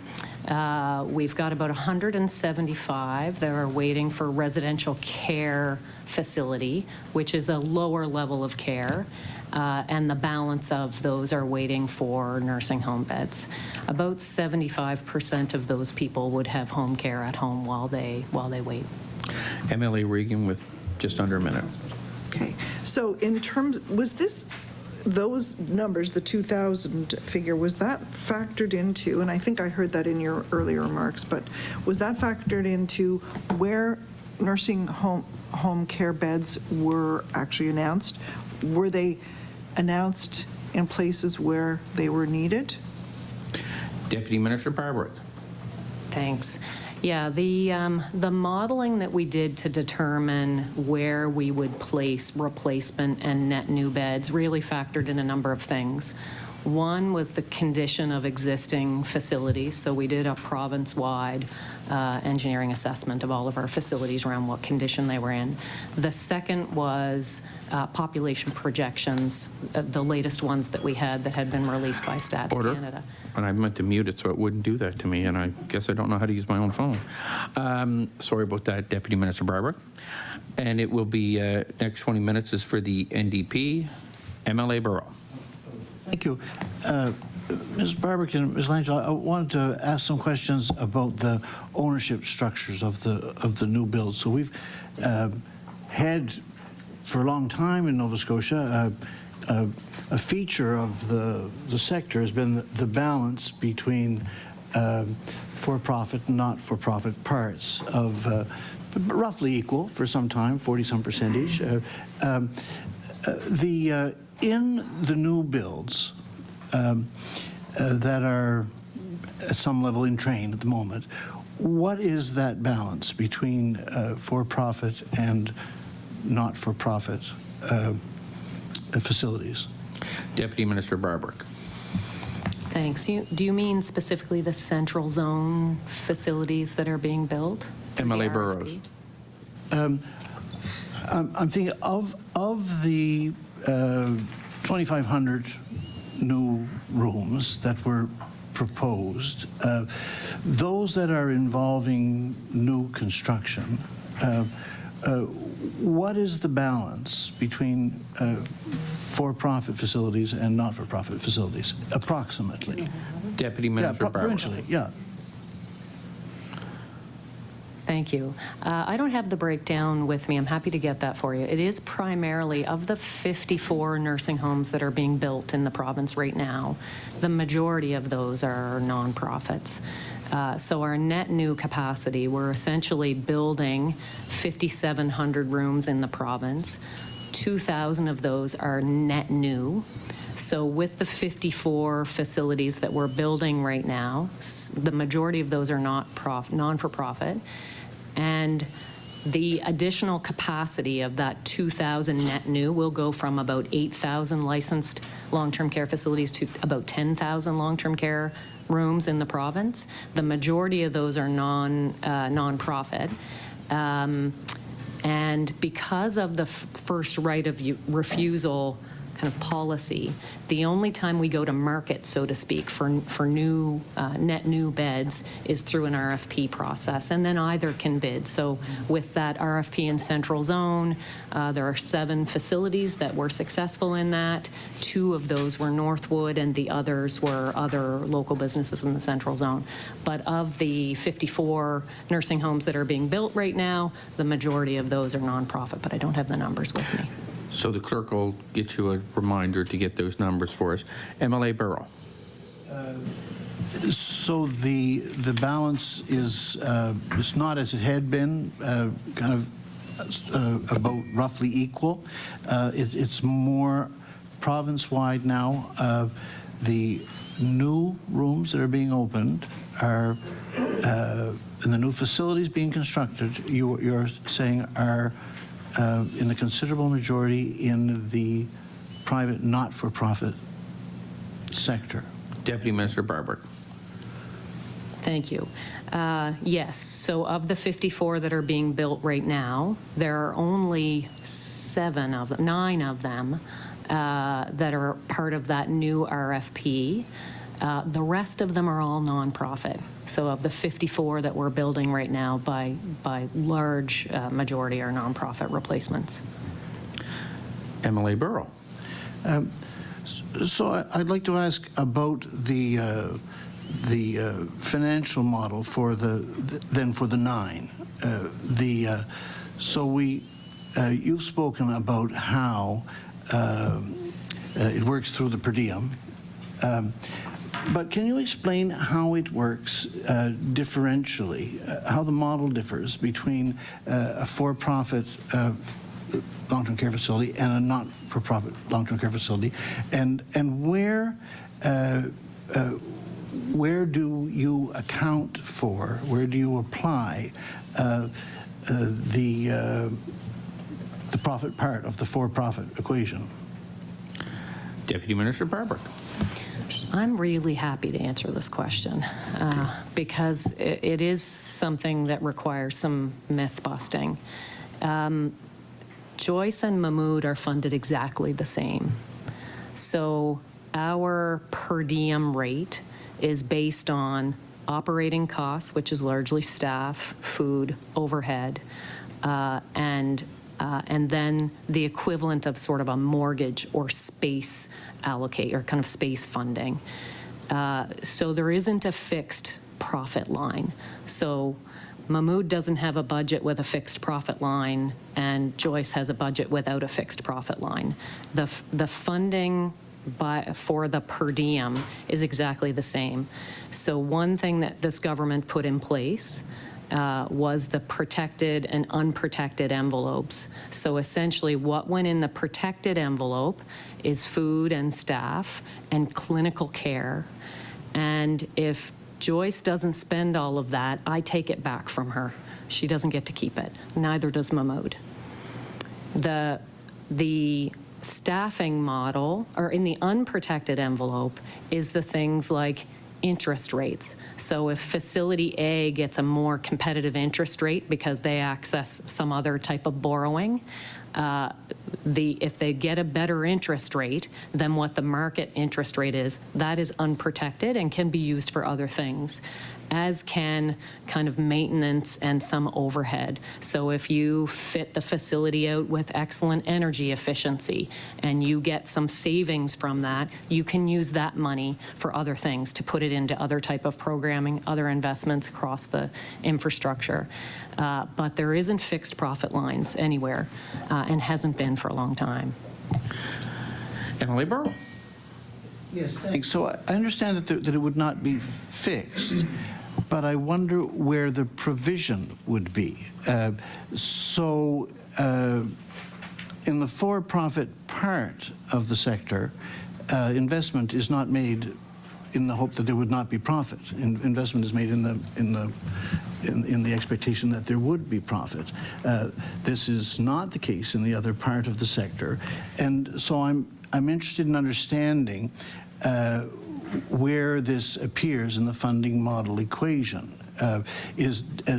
We've got about 175 that are waiting for residential care facility, which is a lower level of care, and the balance of those are waiting for nursing home beds. About 75% of those people would have home care at home while they wait. MLA Regan with just under a minute. Okay. So in terms, was this, those numbers, the 2,000 figure, was that factored into, and I think I heard that in your earlier remarks, but was that factored into where nursing home care beds were actually announced? Were they announced in places where they were needed? Deputy Minister Barbrick. Thanks. Yeah, the modeling that we did to determine where we would place replacement and net new beds really factored in a number of things. One was the condition of existing facilities, so we did a province-wide engineering assessment of all of our facilities around what condition they were in. The second was population projections, the latest ones that we had that had been released by Stats Canada. And I meant to mute it so it wouldn't do that to me, and I guess I don't know how to use my own phone. Sorry about that, Deputy Minister Barbrick. And it will be, next 20 minutes is for the NDP. MLA Burrow. Thank you. Ms. Barbrick and Ms. Langille, I wanted to ask some questions about the ownership structures of the new build. So we've had for a long time in Nova Scotia a feature of the sector has been the balance between for-profit and not-for-profit parts of roughly equal for some time, 40-some percentage. In the new builds that are at some level in train at the moment, what is that balance between for-profit and not-for-profit facilities? Deputy Minister Barbrick. Thanks. Do you mean specifically the central zone facilities that are being built? MLA Burrows. I'm thinking of the 2,500 new rooms that were proposed, those that are involving new construction, what is the balance between for-profit facilities and not-for-profit facilities, approximately? Deputy Minister Barbrick. Yeah. Thank you. I don't have the breakdown with me. I'm happy to get that for you. It is primarily of the 54 nursing homes that are being built in the province right now, the majority of those are nonprofits. So our net new capacity, we're essentially building 5,700 rooms in the province. 2,000 of those are net new. So with the 54 facilities that we're building right now, the majority of those are non-for-profit. And the additional capacity of that 2,000 net new will go from about 8,000 licensed long-term care facilities to about 10,000 long-term care rooms in the province. The majority of those are non-profit. And because of the first right of refusal kind of policy, the only time we go to market, so to speak, for new net new beds is through an RFP process, and then either can bid. So with that RFP in Central Zone, there are 7 facilities that were successful in that. 2 of those were Northwood, and the others were other local businesses in the Central Zone. But of the 54 nursing homes that are being built right now, the majority of those are nonprofit, but I don't have the numbers with me. So the clerk will get you a reminder to get those numbers for us. MLA Burrow. So the balance is it's not as it had been, kind of about roughly equal. It's more province-wide now. The new rooms that are being opened are, and the new facilities being constructed, you're saying are in the considerable majority in the private not-for-profit sector. Deputy Minister Barbrick. Thank you. Yes, so of the 54 that are being built right now, there are only 9 of them that are part of that new RFP. The rest of them are all nonprofit. So of the 54 that we're building right now, by large majority are nonprofit replacements. MLA Burrow. So I'd like to ask about the financial model for the 9. So you've spoken about how it works through the per diem, but can you explain how it works differentially, how the model differs between a for-profit long-term care facility and a not-for-profit long-term care facility, and where do you account for, where do you apply the profit part of the for-profit equation? Deputy Minister Barbrick. I'm really happy to answer this question because it is something that requires some myth busting. Joyce and Mahmood are funded exactly the same. So our per diem rate is based on operating costs, which is largely staff, food, overhead, and then the equivalent of sort of a mortgage or space allocate or kind of space funding. So there isn't a fixed profit line. So Mahmood doesn't have a budget with a fixed profit line, and Joyce has a budget without a fixed profit line. The funding for the per diem is exactly the same. So one thing that this government put in place was the protected and unprotected envelopes. So essentially what went in the protected envelope is food and staff and clinical care. And if Joyce doesn't spend all of that, I take it back from her. She doesn't get to keep it. Neither does Mahmood. The staffing model, or in the unprotected envelope, is the things like interest rates. So if facility A gets a more competitive interest rate because they access some other type of borrowing, if they get a better interest rate than what the market interest rate is, that is unprotected and can be used for other things, as can kind of maintenance and some overhead. So if you fit the facility out with excellent energy efficiency and you get some savings from that, you can use that money for other things, to put it into other type of programming, other investments across the infrastructure. But there isn't fixed profit lines anywhere and hasn't been for a long time. MLA Burrow. Yes, thanks. So I understand that it would not be fixed, but I wonder where the provision would be. In the for-profit part of the sector, investment is not made in the hope that there would not be profit. Investment is made in the expectation that there would be profit. This is not the case in the other part of the sector, and so I'm interested in understanding where this appears in the funding model equation.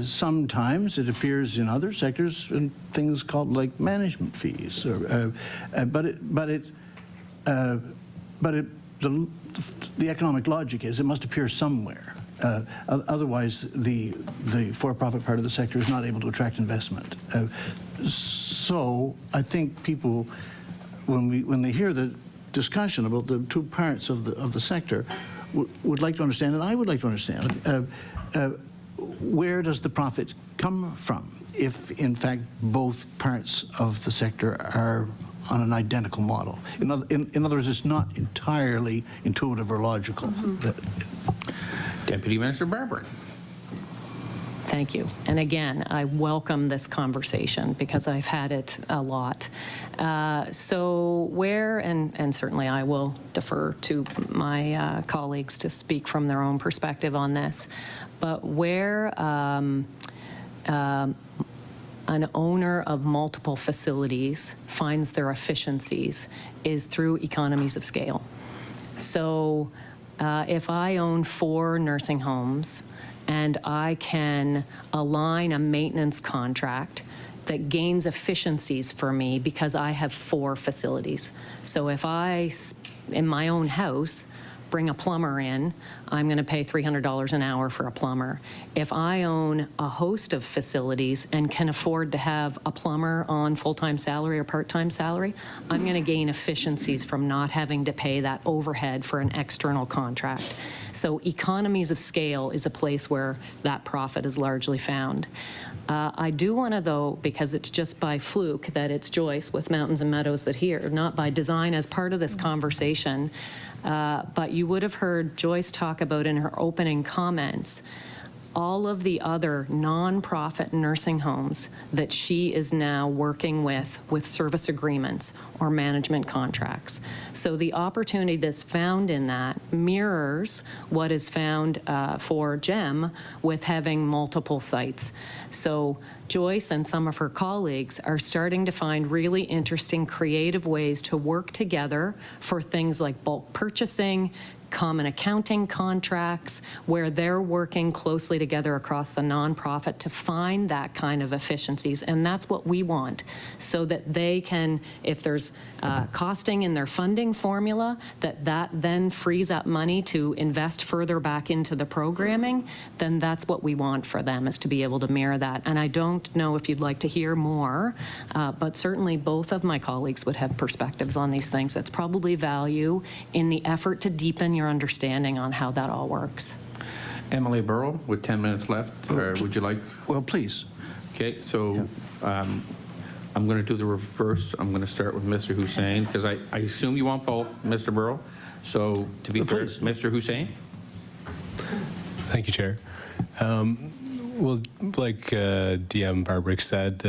Sometimes it appears in other sectors in things called like management fees, the economic logic is it must appear somewhere. Otherwise, the for-profit part of the sector is not able to attract investment. So I think people, when they hear the discussion about the two parts of the sector, would like to understand, and I would like to understand, where does the profit come from if, in fact, both parts of the sector are on an identical model. In other words, it's not entirely intuitive or logical. Deputy Minister Barbrick. Thank you. And again, I welcome this conversation because I've had it a lot. So where, and certainly I will defer to my colleagues to speak from their own perspective on this, but where an owner of multiple facilities finds their efficiencies is through economies of scale. So if I own 4 nursing homes and I can align a maintenance contract that gains efficiencies for me because I have 4 facilities. So if I, in my own house, bring a plumber in, I'm going to pay $300 an hour for a plumber. If I own a host of facilities and can afford to have a plumber on full-time salary or part-time salary, I'm going to gain efficiencies from not having to pay that overhead for an external contract. So economies of scale is a place where that profit is largely found. I do want to, though, because it's just by fluke that it's Joyce with Mountains and Meadows that here, not by design as part of this conversation, but you would have heard Joyce talk about in her opening comments all of the other nonprofit nursing homes that she is now working with service agreements or management contracts. So the opportunity that's found in that mirrors what is found for GEM with having multiple sites. So Joyce and some of her colleagues are starting to find really interesting, creative ways to work together for things like bulk purchasing, common accounting contracts, where they're working closely together across the nonprofit to find that kind of efficiencies. And that's what we want, so that they can, if there's costing in their funding formula, that then frees up money to invest further back into the programming, then that's what we want for them, is to be able to mirror that. And I don't know if you'd like to hear more, but certainly both of my colleagues would have perspectives on these things. That's probably value in the effort to deepen your understanding on how that all works. Emily Burrow, with 10 minutes left, would you like? Well, please. Okay, so I'm going to do the reverse. I'm going to start with Mr. Hussain, because I assume you want both, Mr. Burrow. So to be fair, Mr. Hussain. Thank you, Chair. Well, like DM Barbrick said,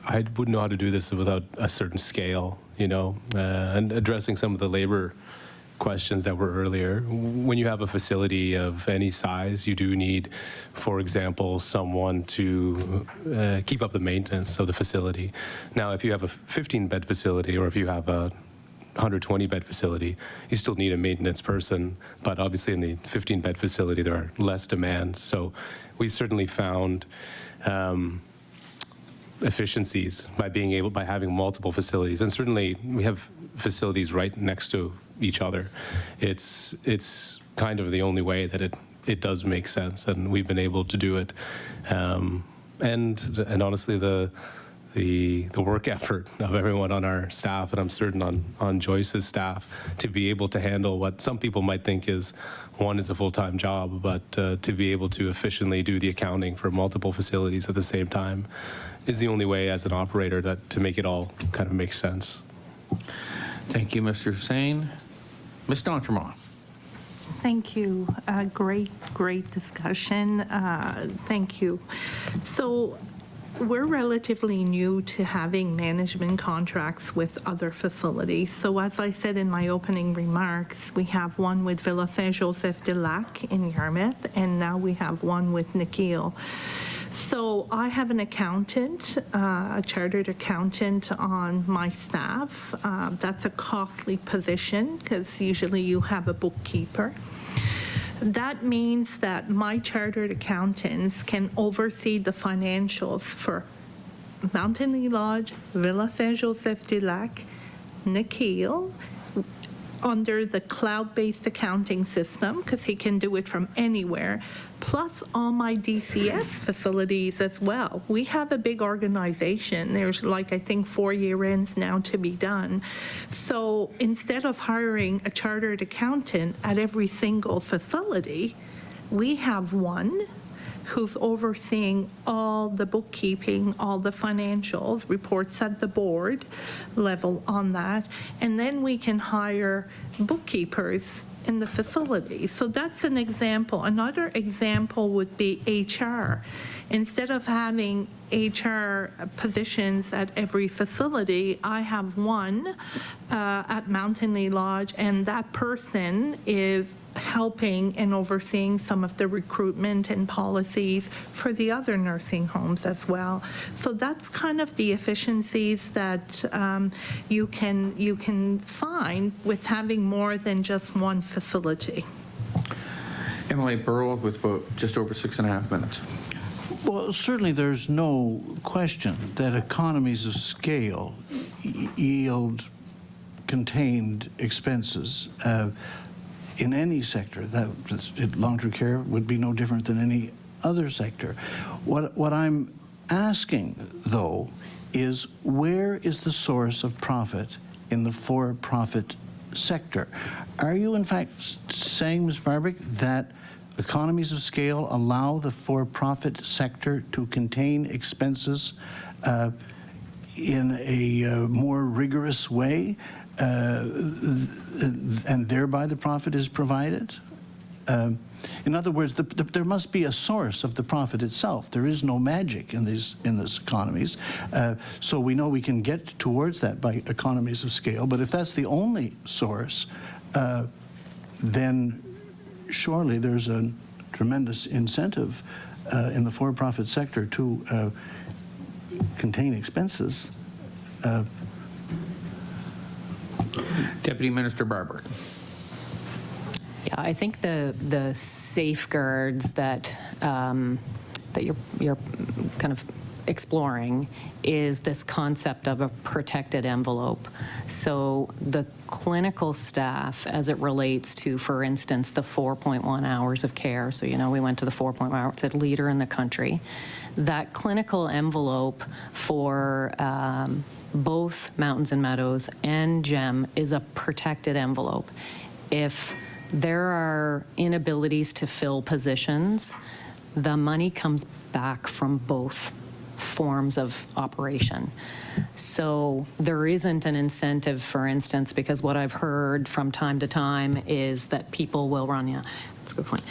I wouldn't know how to do this without a certain scale, you know, and addressing some of the labor questions that were earlier. When you have a facility of any size, you do need, for example, someone to keep up the maintenance of the facility. Now, if you have a 15-bed facility, or if you have a 120-bed facility, you still need a maintenance person, but obviously in the 15-bed facility there are less demands. So we certainly found efficiencies by having multiple facilities, and certainly we have facilities right next to each other. It's kind of the only way that it does make sense, and we've been able to do it. And honestly, the work effort of everyone on our staff, and I'm certain on Joyce's staff, to be able to handle what some people might think is a full-time job, but to be able to efficiently do the accounting for multiple facilities at the same time is the only way as an operator to make it all kind of make sense. Thank you, Mr. Hussain. Ms. D'Entremont. Thank you. Great discussion. Thank you. So we're relatively new to having management contracts with other facilities. So as I said in my opening remarks, we have one with Villa Saint-Joseph-de-Lac in Yarmouth, and now we have one with Langille. So I have an accountant, a chartered accountant on my staff. That's a costly position because usually you have a bookkeeper. That means that my chartered accountants can oversee the financials for Mountain Lodge, Villa Saint-Joseph-de-Lac, Langille, under the cloud-based accounting system, because he can do it from anywhere, plus all my DCS facilities as well. We have a big organization. There's I think 4 year-ends now to be done. So instead of hiring a chartered accountant at every single facility, we have one who's overseeing all the bookkeeping, all the financials, reports at the board level on that, and then we can hire bookkeepers in the facility. So that's an example. Another example would be HR. Instead of having HR positions at every facility, I have one at Mountain Lee Lodge, and that person is helping and overseeing some of the recruitment and policies for the other nursing homes as well. So that's kind of the efficiencies that you can find with having more than just one facility. MLA Burrow with about just over 6.5 minutes. Well, certainly there's no question that economies of scale yield contained expenses in any sector. That long-term care would be no different than any other sector. What I'm asking, though, is where is the source of profit in the for-profit sector? Are you, in fact, saying, Ms. Barbrick, that economies of scale allow the for-profit sector to contain expenses in a more rigorous way, and thereby the profit is provided? In other words, there must be a source of the profit itself. There is no magic in these economies. So we know we can get towards that by economies of scale, but if that's the only source, then surely there's a tremendous incentive in the for-profit sector to contain expenses. Deputy Minister Barbrick. Yeah, I think the safeguards that that you're kind of exploring is this concept of a protected envelope. So the clinical staff, as it relates to, for instance, the 4.1 hours of care, so we went to the 4.1 hours, it's a leader in the country, that clinical envelope for both Mountains and Meadows and GEM is a protected envelope. If there are inabilities to fill positions, the money comes back from both forms of operation. So there isn't an incentive, for instance, because what I've heard from time to time is that people will run, that's a good point,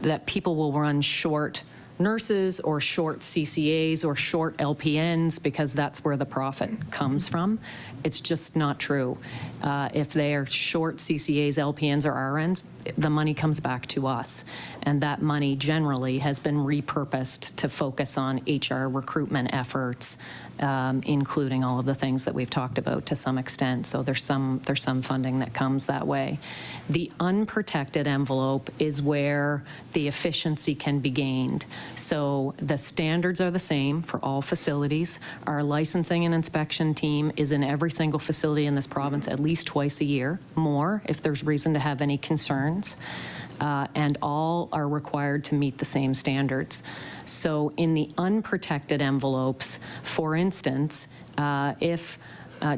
that people will run short nurses or short CCAs or short LPNs because that's where the profit comes from. It's just not true. If they are short CCAs, LPNs, or RNs, the money comes back to us. And that money generally has been repurposed to focus on HR recruitment efforts, including all of the things that we've talked about to some extent. So there's some funding that comes that way. The unprotected envelope is where the efficiency can be gained. So the standards are the same for all facilities. Our licensing and inspection team is in every single facility in this province at least twice a year, more if there's reason to have any concerns. And all are required to meet the same standards. So in the unprotected envelopes, for instance, if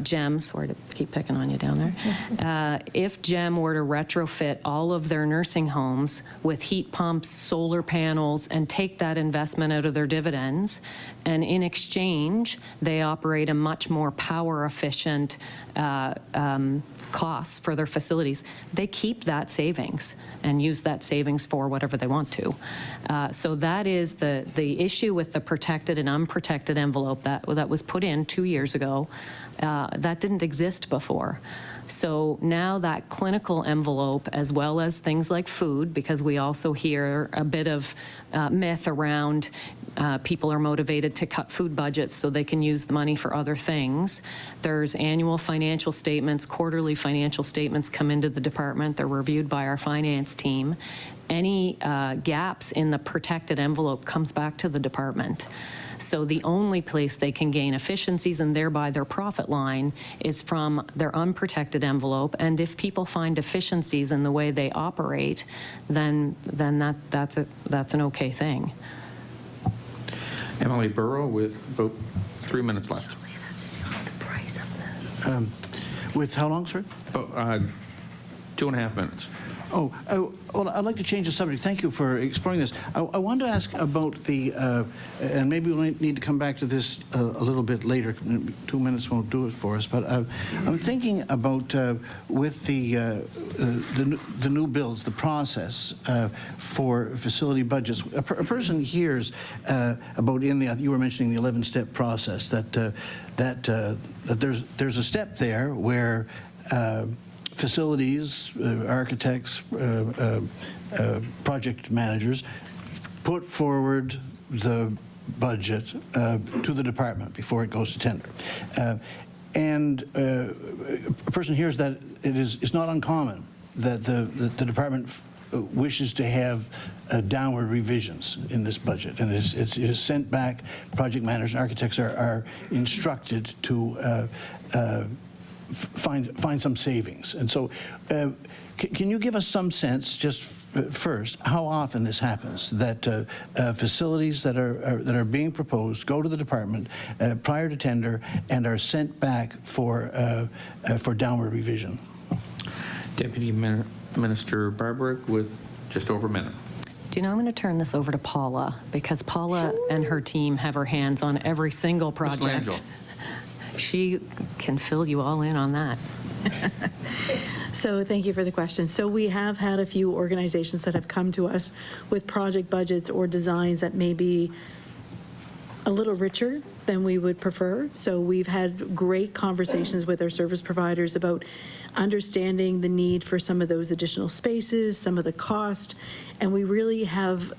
GEM, sorry to keep picking on you down there, if GEM were to retrofit all of their nursing homes with heat pumps, solar panels, and take that investment out of their dividends, and in exchange, they operate a much more power efficient costs for their facilities, they keep that savings and use that savings for whatever they want to. So that is the issue with the protected and unprotected envelope that was put in 2 years ago. That didn't exist before. So now that clinical envelope, as well as things like food, because we also hear a bit of myth around people are motivated to cut food budgets so they can use the money for other things. There's annual financial statements, quarterly financial statements come into the department. They're reviewed by our finance team. Any gaps in the protected envelope comes back to the department. So the only place they can gain efficiencies and thereby their profit line is from their unprotected envelope. And if people find efficiencies in the way they operate, then that's an okay thing. Emily Burrow with about 3 minutes left. With how long, sir? 2.5 minutes. Well, I'd like to change the subject. Thank you for exploring this. I wanted to ask about the, and maybe we'll need to come back to this a little bit later. 2 minutes won't do it for us. But I'm thinking about with the new builds, the process for facility budgets. A person hears about you were mentioning the 11-step process that there's a step there where facilities, architects, project managers put forward the budget to the department before it goes to tender. And a person hears that it's not uncommon that the department wishes to have downward revisions in this budget, and it is sent back. Project managers and architects are instructed to find some savings. And so can you give us some sense, just first, how often this happens, that facilities that are being proposed go to the department prior to tender and are sent back for downward revision? Deputy Minister Barbrick with just over a minute. Do you know, I'm going to turn this over to Paula, because Paula and her team have her hands on every single project. Langille. She can fill you all in on that. So thank you for the question. So we have had a few organizations that have come to us with project budgets or designs that may be a little richer than we would prefer. So we've had great conversations with our service providers about understanding the need for some of those additional spaces, some of the cost, and we really have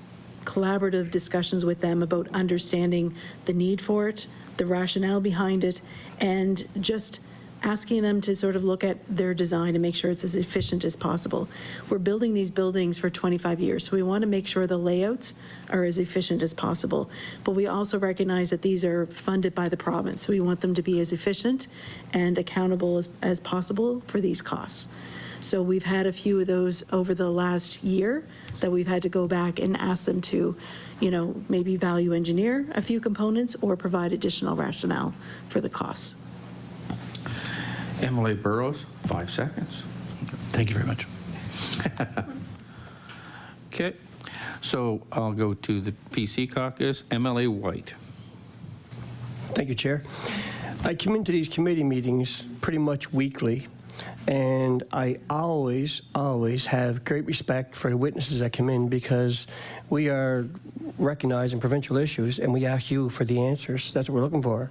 collaborative discussions with them about understanding the need for it, the rationale behind it, and just asking them to sort of look at their design and make sure it's as efficient as possible. We're building these buildings for 25 years, so we want to make sure the layouts are as efficient as possible. But we also recognize that these are funded by the province, so we want them to be as efficient and accountable as possible for these costs. So we've had a few of those over the last year that we've had to go back and ask them to, you know, maybe value engineer a few components or provide additional rationale for the costs. Emily Burrows, 5 seconds. Thank you very much. Okay, so I'll go to the PC Caucus. MLA White. Thank you, Chair. I come into these committee meetings pretty much weekly, and I always have great respect for the witnesses that come in, because we are recognizing provincial issues and we ask you for the answers. That's what we're looking for.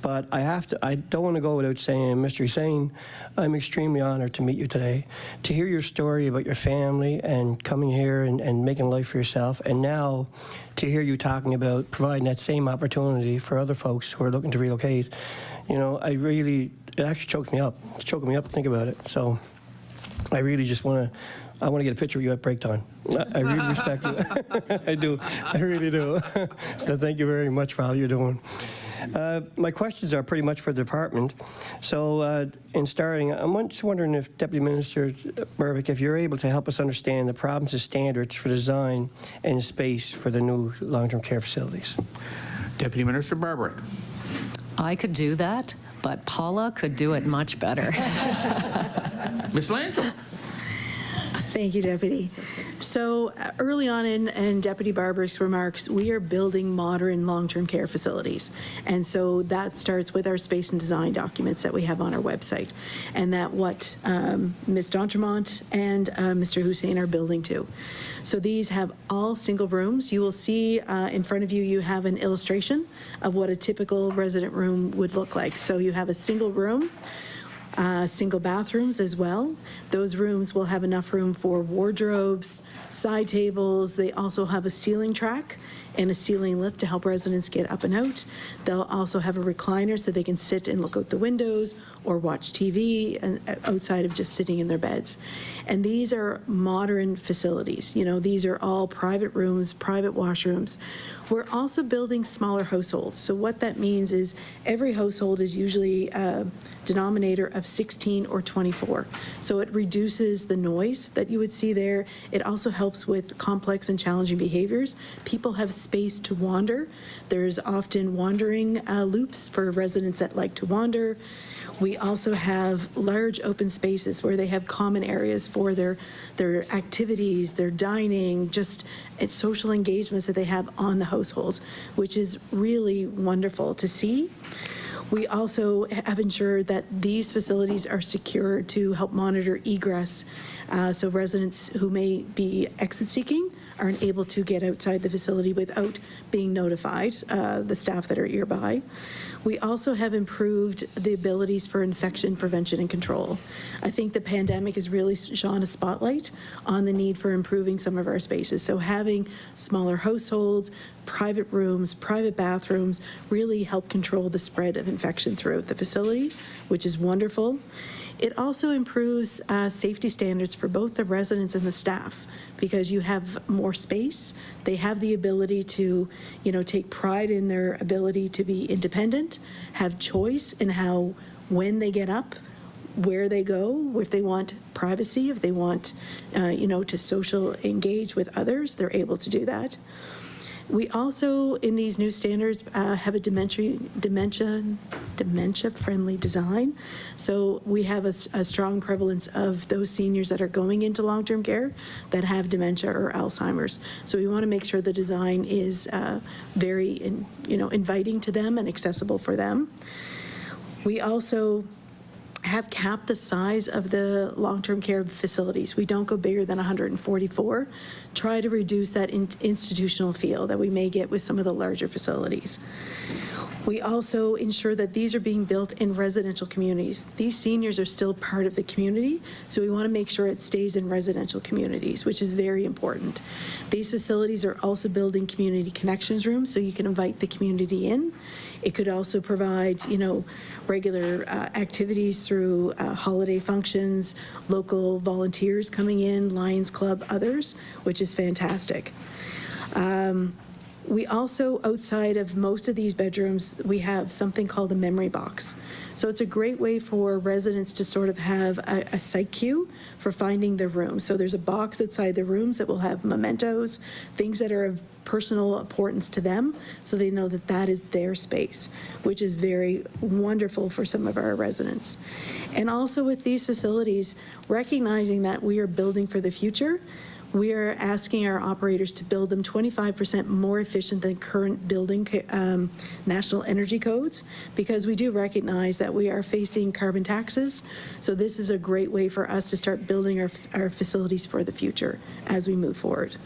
But I don't want to go without saying, Mr. Hussain, I'm extremely honored to meet you today, to hear your story about your family and coming here and making life for yourself, and now to hear you talking about providing that same opportunity for other folks who are looking to relocate. You know, it actually chokes me up. It's choking me up to think about it. So I really just want to get a picture of you at break time. I really respect you. I do. I really do. So thank you very much for all you're doing. My questions are pretty much for the department. So in starting, I'm just wondering if Deputy Minister Barbrick, if you're able to help us understand the province's standards for design and space for the new long-term care facilities. Deputy Minister Barbrick. I could do that, but Paula could do it much better. Ms. Langille. Thank you, Deputy. So early on in Deputy Barbrick's remarks, we are building modern long-term care facilities. And so that starts with our space and design documents that we have on our website, and that what Ms. D'Entremont and Mr. Hussain are building to. So these have all single rooms. You will see in front of you, you have an illustration of what a typical resident room would look like. So you have a single room, single bathrooms as well. Those rooms will have enough room for wardrobes, side tables. They also have a ceiling track and a ceiling lift to help residents get up and out. They'll also have a recliner so they can sit and look out the windows or watch TV outside of just sitting in their beds. And these are modern facilities. You know, these are all private rooms, private washrooms. We're also building smaller households. So what that means is every household is usually a denominator of 16 or 24. So it reduces the noise that you would see there. It also helps with complex and challenging behaviors. People have space to wander. There's often wandering loops for residents that like to wander. We also have large open spaces where they have common areas for their activities, their dining, just social engagements that they have on the households, which is really wonderful to see. We also have ensured that these facilities are secure to help monitor egress, so residents who may be exit seeking aren't able to get outside the facility without being notified, the staff that are nearby. We also have improved the abilities for infection prevention and control. I think the pandemic has really shone a spotlight on the need for improving some of our spaces. So having smaller households, private rooms, private bathrooms really help control the spread of infection throughout the facility, which is wonderful. It also improves safety standards for both the residents and the staff, because you have more space. They have the ability to, take pride in their ability to be independent, have choice in when they get up, where they go, if they want privacy, if they want, to social engage with others, they're able to do that. We also, in these new standards, have a dementia-friendly design. So we have a strong prevalence of those seniors that are going into long-term care that have dementia or Alzheimer's. So we want to make sure the design is very, inviting to them and accessible for them. We also have capped the size of the long-term care facilities. We don't go bigger than 144. Try to reduce that institutional feel that we may get with some of the larger facilities. We also ensure that these are being built in residential communities. These seniors are still part of the community, so we want to make sure it stays in residential communities, which is very important. These facilities are also building community connections rooms, so you can invite the community in. It could also provide, regular activities through holiday functions, local volunteers coming in, Lions Club, others, which is fantastic. We also, outside of most of these bedrooms, we have something called a memory box. So it's a great way for residents to sort of have a site cue for finding their room. So there's a box outside the rooms that will have mementos, things that are of personal importance to them, so they know that that is their space, which is very wonderful for some of our residents. And also with these facilities, recognizing that we are building for the future, we are asking our operators to build them 25% more efficient than current building national energy codes, because we do recognize that we are facing carbon taxes. So this is a great way for us to start building our facilities for the future as we move forward.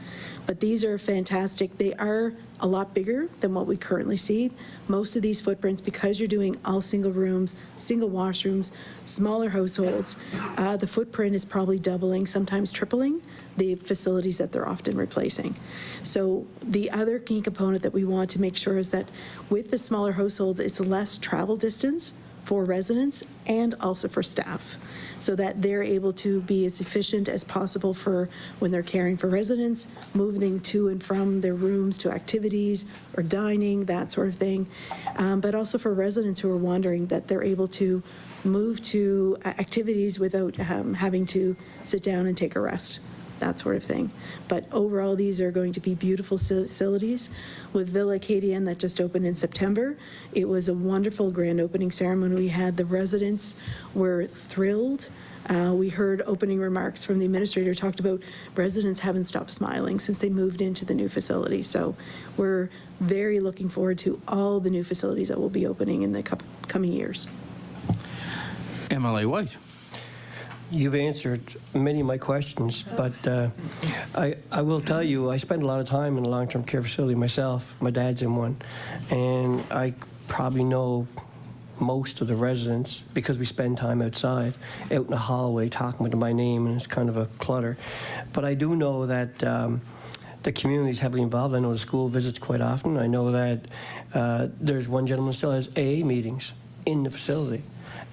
But these are fantastic. They are a lot bigger than what we currently see. Most of these footprints, because you're doing all single rooms, single washrooms, smaller households, the footprint is probably doubling, sometimes tripling the facilities that they're often replacing. So the other key component that we want to make sure is that with the smaller households, it's less travel distance for residents and also for staff, so that they're able to be as efficient as possible for when they're caring for residents, moving to and from their rooms to activities or dining, that sort of thing. But also for residents who are wandering, that they're able to move to activities without having to sit down and take a rest, that sort of thing. But overall, these are going to be beautiful facilities. With Villa Acadian that just opened in September, it was a wonderful grand opening ceremony. We had the residents were thrilled. We heard opening remarks from the administrator, talked about residents haven't stopped smiling since they moved into the new facility. So we're very looking forward to all the new facilities that will be opening in the coming years. MLA White. You've answered many of my questions, but I will tell you, I spend a lot of time in a long-term care facility myself. My dad's in one, and I probably know most of the residents because we spend time outside, out in the hallway, talking with them by name, and it's kind of a clutter. But I do know that the community is heavily involved. I know the school visits quite often. I know that there's one gentleman still has AA meetings in the facility.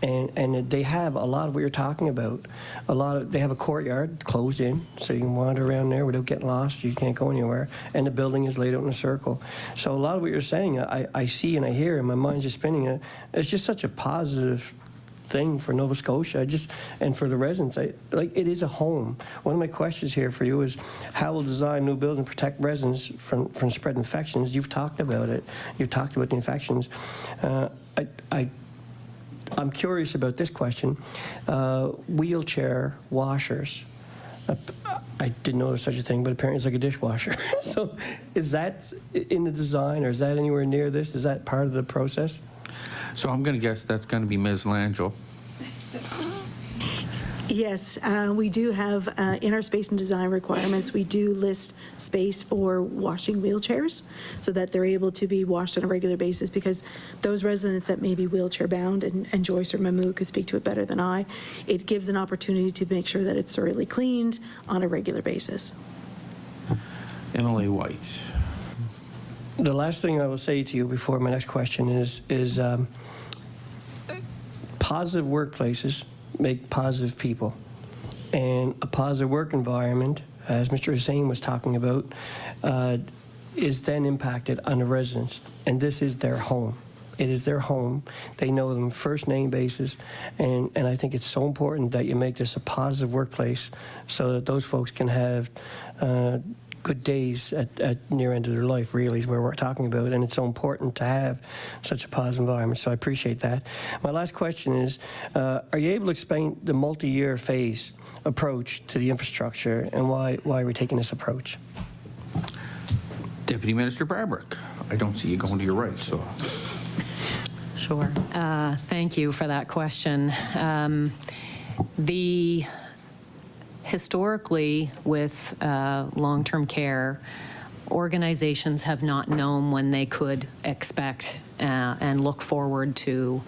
And they have a lot of what you're talking about. They have a courtyard closed in, so you can wander around there without getting lost. You can't go anywhere. And the building is laid out in a circle. So a lot of what you're saying, I see and I hear, and my mind's just spinning. It's just such a positive thing for Nova Scotia, and for the residents. It is a home. One of my questions here for you is, how will design new building protect residents from spread infections? You've talked about it. You've talked about the infections. I'm curious about this question. Wheelchair washers. I didn't know there was such a thing, but apparently it's like a dishwasher. So is that in the design, or is that anywhere near this? Is that part of the process? So I'm going to guess that's going to be Ms. Langille. Yes, we do have, in our space and design requirements, we do list space for washing wheelchairs so that they're able to be washed on a regular basis, because those residents that may be wheelchair bound, and Joyce or Mahmood could speak to it better than I, it gives an opportunity to make sure that it's thoroughly cleaned on a regular basis. MLA White. The last thing I will say to you before my next question is positive workplaces make positive people. And a positive work environment, as Mr. Hussain was talking about, is then impacted on the residents. And this is their home. It is their home. They know them first name basis. And I think it's so important that you make this a positive workplace so that those folks can have good days at near end of their life, really, is where we're talking about. And it's so important to have such a positive environment. So I appreciate that. My last question is, are you able to explain the multi-year phase approach to the infrastructure and why we're taking this approach? Deputy Minister Barbrick. I don't see you going to your right, so. Sure. Thank you for that question. Historically, with long-term care, organizations have not known when they could expect and look forward to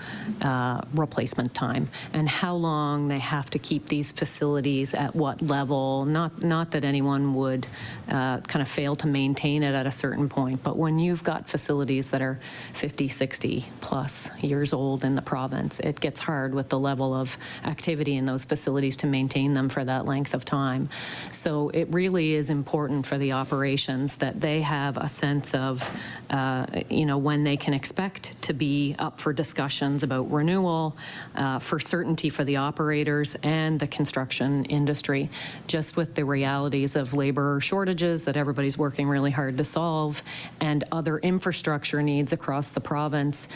replacement time and how long they have to keep these facilities at what level. Not that anyone would kind of fail to maintain it at a certain point, but when you've got facilities that are 50, 60 plus years old in the province, it gets hard with the level of activity in those facilities to maintain them for that length of time. So it really is important for the operations that they have a sense of, when they can expect to be up for discussions about renewal, for certainty for the operators and the construction industry. Just with the realities of labor shortages that everybody's working really hard to solve and other infrastructure needs across the province,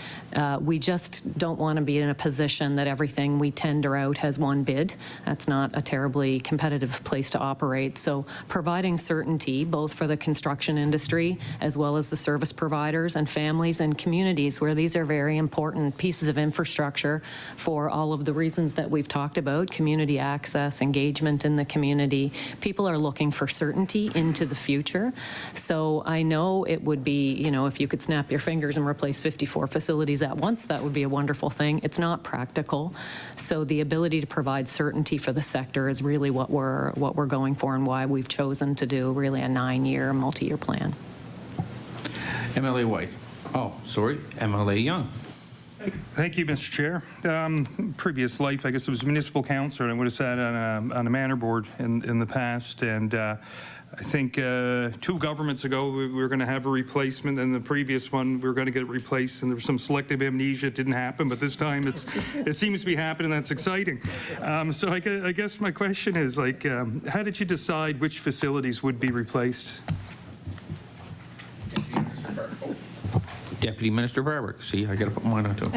we just don't want to be in a position that everything we tender out has one bid. That's not a terribly competitive place to operate. So providing certainty both for the construction industry as well as the service providers and families and communities, where these are very important pieces of infrastructure for all of the reasons that we've talked about: community access, engagement in the community. People are looking for certainty into the future. So I know it would be, if you could snap your fingers and replace 54 facilities at once, that would be a wonderful thing. It's not practical. So the ability to provide certainty for the sector is really what we're going for, and why we've chosen to do really a 9-year multi-year plan. MLA White. Oh, sorry, MLA Young. Thank you, Mr. Chair. Previous life, I guess it was municipal councillor, and I would have sat on a manor board in the past, and I think 2 governments ago we were going to have a replacement, and the previous one we were going to get it replaced, and there was some selective amnesia. It didn't happen, but this time it seems to be happening. That's exciting. So I guess my question is, how did you decide which facilities would be replaced? Deputy Minister Barbrick. See, I got to put mine on too.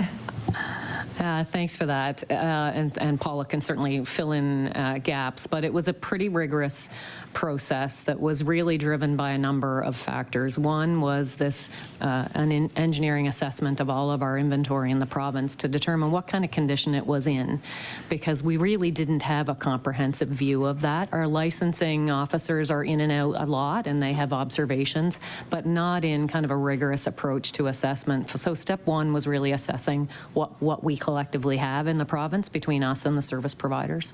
Thanks for that. And Paula can certainly fill in gaps, but it was a pretty rigorous process that was really driven by a number of factors. One was this an engineering assessment of all of our inventory in the province to determine what kind of condition it was in, because we really didn't have a comprehensive view of that. Our licensing officers are in and out a lot, and they have observations, but not in kind of a rigorous approach to assessment. So step one was really assessing what we collectively have in the province between us and the service providers.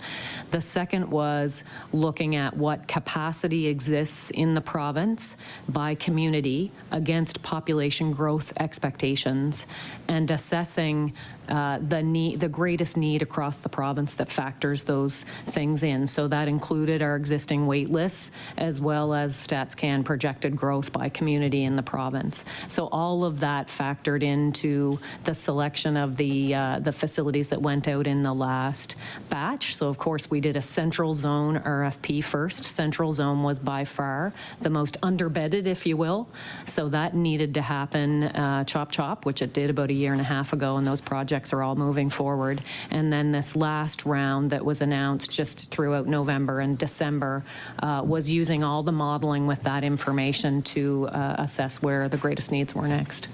The second was looking at what capacity exists in the province by community against population growth expectations, and assessing the greatest need across the province that factors those things in. So that included our existing wait lists, as well as StatsCan projected growth by community in the province. So all of that factored into the selection of the the facilities that went out in the last batch. So of course we did a central zone RFP first. Central zone was by far the most underbedded, if you will. So that needed to happen chop, which it did about a year and a half ago, and those projects are all moving forward. And then this last round that was announced just throughout November and December was using all the modeling with that information to assess where the greatest needs were next.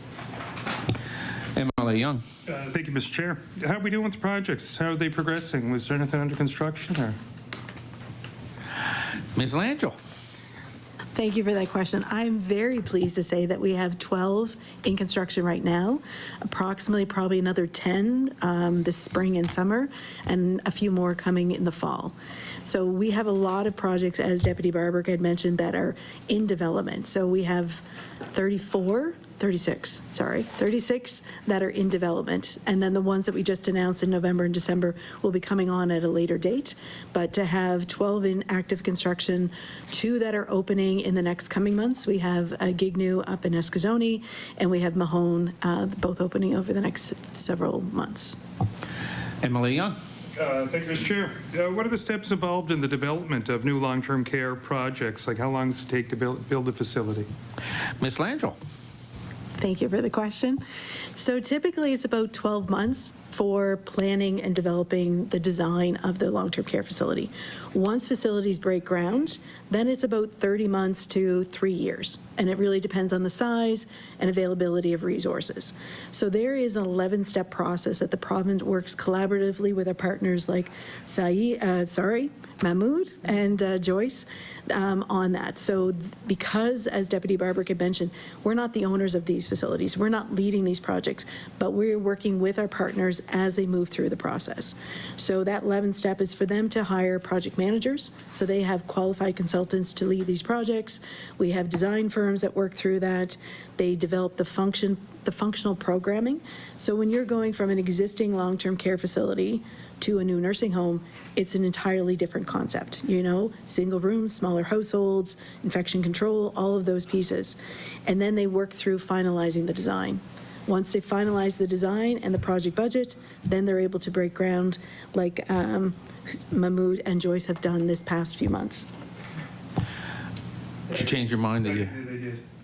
MLA Young. Thank you, Mr. Chair. How are we doing with the projects? How are they progressing? Was there anything under construction? Or? Ms. Langille. Thank you for that question. I'm very pleased to say that we have 12 in construction right now, approximately probably another 10 this spring and summer, and a few more coming in the fall. So we have a lot of projects, as Deputy Barbrick had mentioned, that are in development. So we have 36 that are in development. And then the ones that we just announced in November and December will be coming on at a later date. But to have 12 in active construction, 2 that are opening in the next coming months. We have Gignu up in Escazone, and we have Mahone, both opening over the next several months. MLA Young. Thank you, Mr. Chair. What are the steps involved in the development of new long-term care projects? Like how long does it take to build a facility? Ms. Langille. Thank you for the question. So typically it's about 12 months for planning and developing the design of the long-term care facility. Once facilities break ground, then it's about 30 months to 3 years, and it really depends on the size and availability of resources. So there is an 11-step process that the province works collaboratively with our partners like Mahmood and Joyce on that. So because, as Deputy Barbrick had mentioned, we're not the owners of these facilities, we're not leading these projects, but we're working with our partners as they move through the process. So that 11th step is for them to hire project managers, so they have qualified consultants to lead these projects. We have design firms that work through that. They develop the functional programming. So when you're going from an existing long-term care facility to a new nursing home, it's an entirely different concept, you know, single rooms, smaller households, infection control, all of those pieces. And then they work through finalizing the design. Once they finalize the design and the project budget, then they're able to break ground like Mahmood and Joyce have done this past few months. Did you change your mind? That you?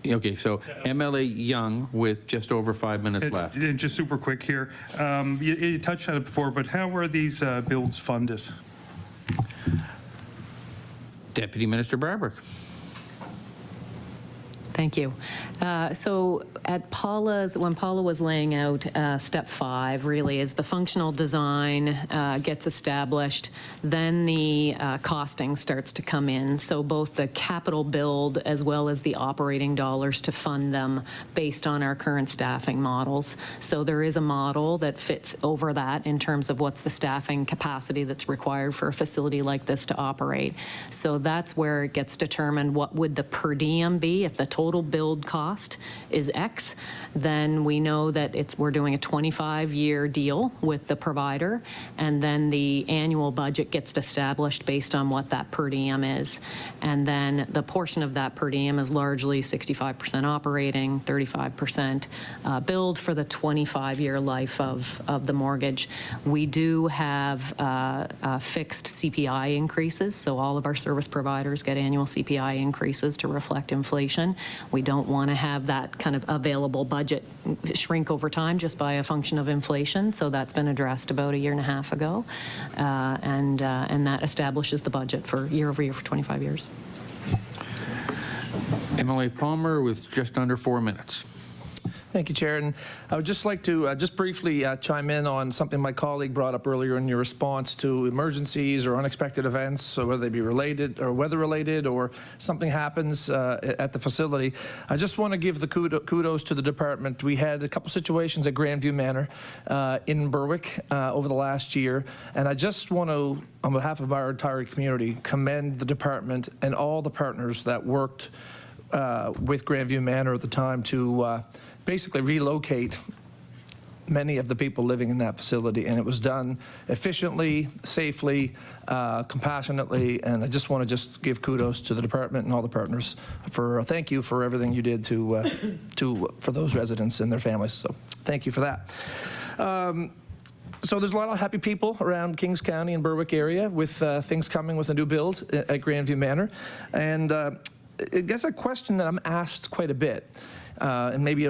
Okay, so MLA Young with just over 5 minutes left. And just super quick here. You touched on it before, but how are these builds funded? Deputy Minister Barbrick. Thank you. So at Paula's, when Paula was laying out step 5, really is the functional design gets established, then the costing starts to come in. So both the capital build as well as the operating dollars to fund them based on our current staffing models. So there is a model that fits over that in terms of what's the staffing capacity that's required for a facility like this to operate. So that's where it gets determined what would the per diem be if the total build cost is X, then we know that we're doing a 25-year deal with the provider, and then the annual budget gets established based on what that per diem is. And then the portion of that per diem is largely 65% operating, 35% build for the 25-year life of the mortgage. We do have fixed CPI increases, so all of our service providers get annual CPI increases to reflect inflation. We don't want to have that kind of available budget shrink over time just by a function of inflation. So that's been addressed about 1.5 years ago, and that establishes the budget for year over year for 25 years. MLA Palmer with just under 4 minutes. Thank you, Chair. And I would just like to just briefly chime in on something my colleague brought up earlier in your response to emergencies or unexpected events, so whether they be related or weather-related or something happens at the facility. I just want to give the kudos to the department. We had a couple situations at Grandview Manor in Berwick over the last year, and I just want to, on behalf of our entire community, commend the department and all the partners that worked with Grandview Manor at the time to basically relocate many of the people living in that facility, and it was done efficiently, safely, compassionately, and I just want to give kudos to the department and all the partners for thank you for everything you did for those residents and their families. So thank you for that. So there's a lot of happy people around Kings County and Berwick area with things coming with a new build at Grandview Manor. And I guess a question that I'm asked quite a bit, and maybe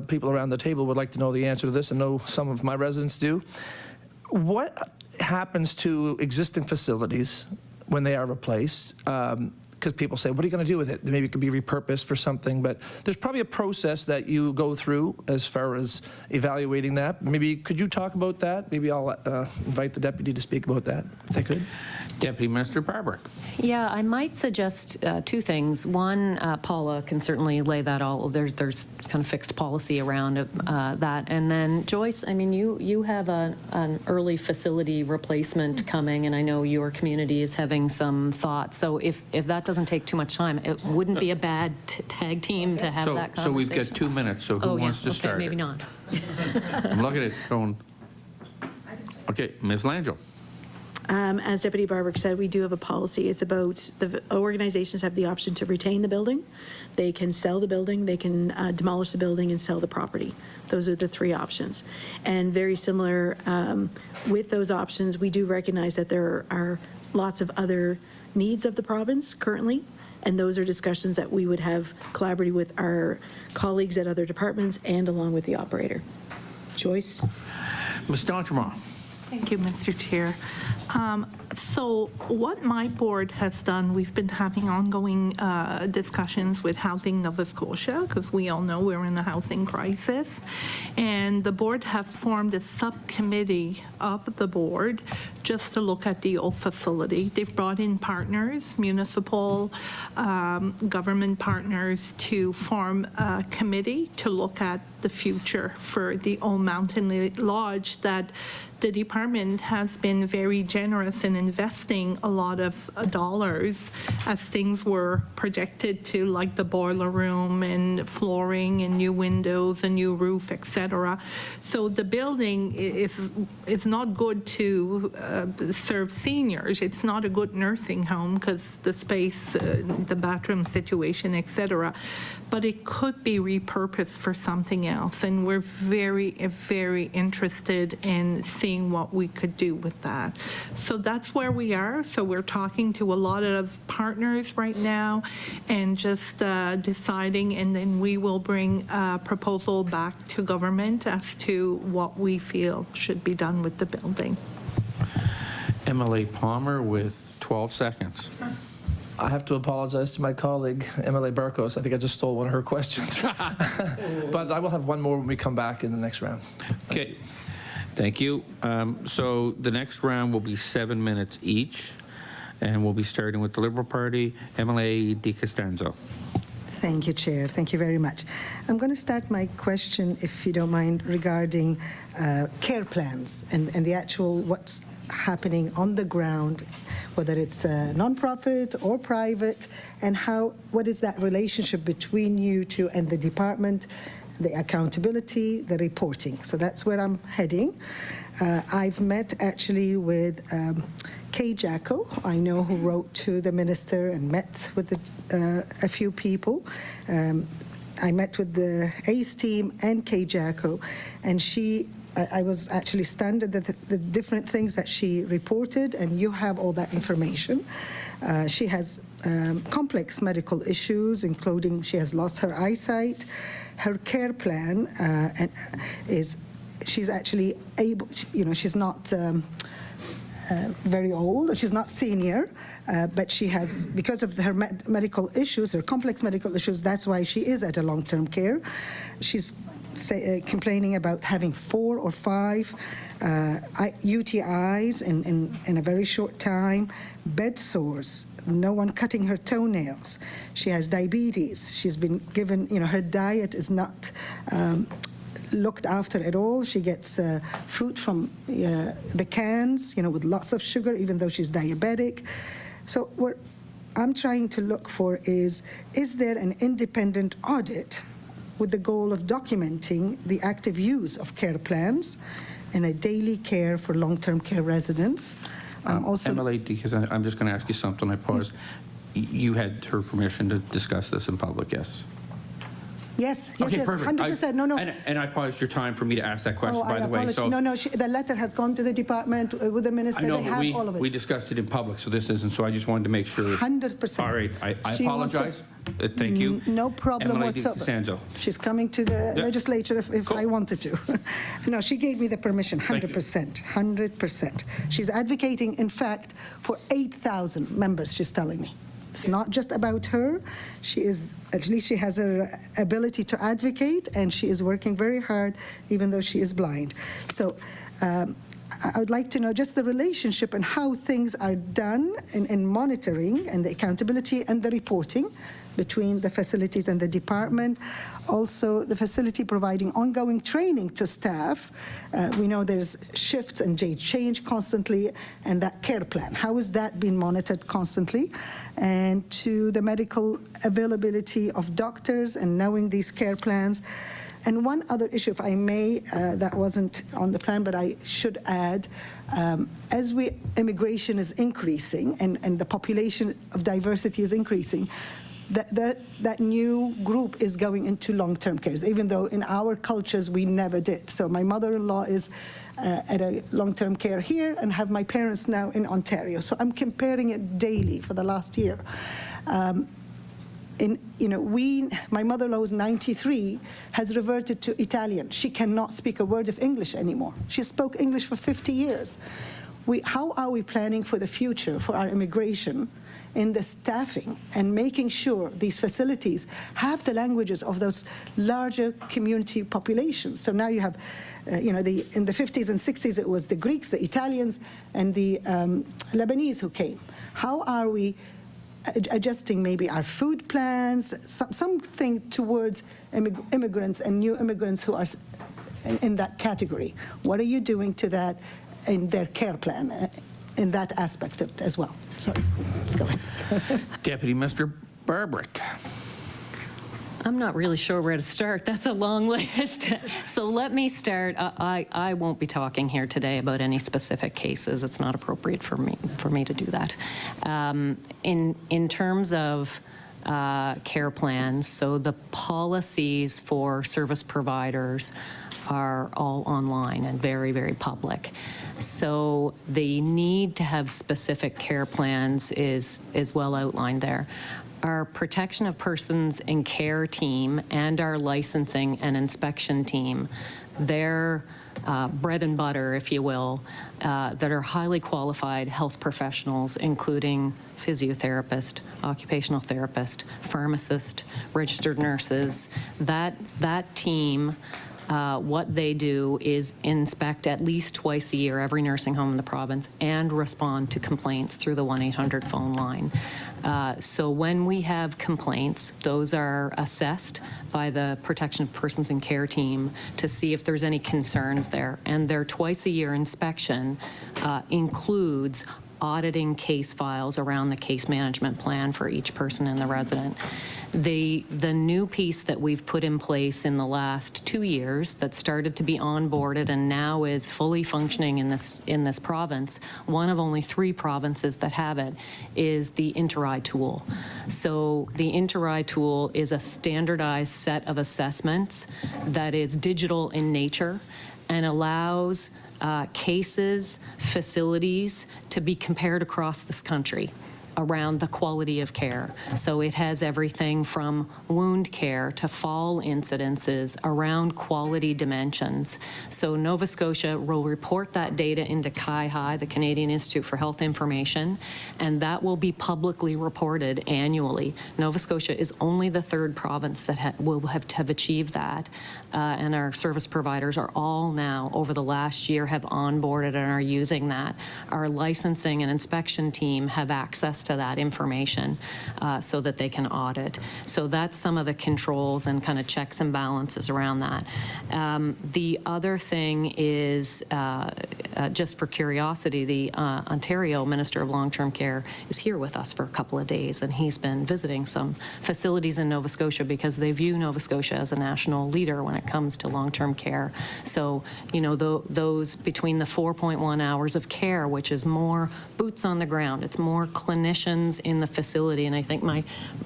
people around the table would like to know the answer to this, and know some of my residents do. What happens to existing facilities when they are replaced? Because people say, what are you going to do with it? Maybe it could be repurposed for something, but there's probably a process that you go through as far as evaluating that. Maybe could you talk about that? Maybe I'll invite the deputy to speak about that, if they could. Deputy Minister Barbrick. Yeah, I might suggest two things. One, Paula can certainly lay that all. There's kind of fixed policy around that. And then Joyce, I mean, you have an early facility replacement coming, and I know your community is having some thoughts. So if that doesn't take too much time, it wouldn't be a bad tag team to have that conversation. So we've got 2 minutes, so who wants to start? Maybe not. I'm looking at it going, okay, Ms. Langille. As Deputy Barbrick said, we do have a policy. It's about the organizations have the option to retain the building. They can sell the building, they can demolish the building and sell the property. Those are the three options. And very similar with those options, we do recognize that there are lots of other needs of the province currently, and those are discussions that we would have collaboratively with our colleagues at other departments and along with the operator. Joyce? Ms. D'Entremont. Thank you, Mr. Chair. So what my board has done, we've been having ongoing discussions with Housing Nova Scotia, because we all know we're in a housing crisis. And the board has formed a subcommittee of the board just to look at the old facility. They've brought in partners, municipal government partners, to form a committee to look at the future for the Old Mountain Lodge that the department has been very generous in investing a lot of dollars as things were projected to, like the boiler room and flooring and new windows, a new roof, etc. So the building is not good to serve seniors. It's not a good nursing home because the space, the bathroom situation, etc. But it could be repurposed for something else, and we're very, very interested in seeing what we could do with that. So that's where we are. So we're talking to a lot of partners right now and just deciding, and then we will bring a proposal back to government as to what we feel should be done with the building. MLA Palmer with 12 seconds. I have to apologize to my colleague, MLA Barkos. I think I just stole one of her questions. But I will have one more when we come back in the next round. Okay, thank you. So the next round will be 7 minutes each, and we'll be starting with the Liberal Party. MLA Di Costanzo. Thank you, Chair. Thank you very much. I'm going to start my question, if you don't mind, regarding care plans and the actual what's happening on the ground, whether it's non-profit or private, and what is that relationship between you two and the department, the accountability, the reporting. So that's where I'm heading. I've met actually with Kay Jacko, I know, who wrote to the minister and met with a few people. I met with the ACE team and Kay Jacko, and I was actually stunned at the different things that she reported, and you have all that information. She has complex medical issues, including she has lost her eyesight. Her care plan she's actually able, she's not very old, she's not senior, but she has, because of her medical issues, her complex medical issues, that's why she is at a long-term care. She's complaining about having 4 or 5 UTIs in a very short time, bed sores, no one cutting her toenails. She has diabetes. She's been given, her diet is not looked after at all. She gets fruit from the cans, with lots of sugar, even though she's diabetic. So what I'm trying to look for is there an independent audit with the goal of documenting the active use of care plans and a daily care for long-term care residents? Emily, because I'm just going to ask you something. I paused. You had her permission to discuss this in public, yes? Yes, yes, Okay, yes, perfect. 100%. No, no. And I paused your time for me to ask that question, Oh, by I the way. apologize. So No, no, the letter has gone to the department with the minister. I know, They but have all of it. we discussed it in public, so this isn't, so I just wanted to make sure. 100%. All right, I She wants to- apologize. Thank you. No problem Emily Di whatsoever. Costanzo. She's coming to the Yeah. legislature if Cool. I wanted to. No, she gave me the permission, Thank you. 100%, 100%. She's advocating, in fact, for 8,000 members, she's telling me. It's not just about her. She is, at least she has her ability to advocate, and she is working very hard, even though she is blind. So I would like to know just the relationship and how things are done in monitoring and the accountability and the reporting between the facilities and the department. Also, the facility providing ongoing training to staff. We know there's shifts and they change constantly, and that care plan, how is that being monitored constantly? And to the medical availability of doctors and knowing these care plans. And one other issue, if I may, that wasn't on the plan, but I should add, as immigration is increasing and the population of diversity is increasing, that new group is going into long-term care, even though in our cultures we never did. So my mother-in-law is at a long-term care here and have my parents now in Ontario. So I'm comparing it daily for the last year. My mother-in-law is 93, has reverted to Italian. She cannot speak a word of English anymore. She spoke English for 50 years. How are we planning for the future for our immigration in the staffing and making sure these facilities have the languages of those larger community populations? So now you have, in the 50s and 60s, it was the Greeks, the Italians, and the Lebanese who came. How are we adjusting maybe our food plans, something towards immigrants and new immigrants who are in that category? What are you doing to that in their care plan, in that aspect of it as well? Sorry, go ahead. Deputy Mr. Barbrick. I'm not really sure where to start. That's a long list. So let me start. I won't be talking here today about any specific cases. It's not appropriate for me to do that. In terms of care plans, so the policies for service providers are all online and very, very public. So the need to have specific care plans is well outlined there. Our protection of persons and care team and our licensing and inspection team, their bread and butter, if you will, that are highly qualified health professionals, including physiotherapist, occupational therapist, pharmacist, registered nurses. That team, what they do is inspect at least twice a year every nursing home in the province and respond to complaints through the 1-800 phone line. So when we have complaints, those are assessed by the Protection of Persons and Care team to see if there's any concerns there. And their twice-a-year inspection includes auditing case files around the case management plan for each person and the resident. The new piece that we've put in place in the last 2 years that started to be onboarded and now is fully functioning in this province, one of only 3 provinces that have it, is the Inter-Eye tool. So the Inter-Eye tool is a standardized set of assessments that is digital in nature and allows cases, facilities to be compared across this country around the quality of care. So it has everything from wound care to fall incidences around quality dimensions. So Nova Scotia will report that data into CIHI, the Canadian Institute for Health Information, and that will be publicly reported annually. Nova Scotia is only the 3rd province that will have achieved that, and our service providers are all now, over the last year, have onboarded and are using that. Our licensing and inspection team have access to that information so that they can audit. So that's some of the controls and kind of checks and balances around that. The other thing is, just for curiosity, the Ontario Minister of Long-Term Care is here with us for a couple of days, and he's been visiting some facilities in Nova Scotia because they view Nova Scotia as a national leader when it comes to long-term care. So, those between the 4.1 hours of care, which is more boots on the ground, it's more clinician admissions in the facility, and I think my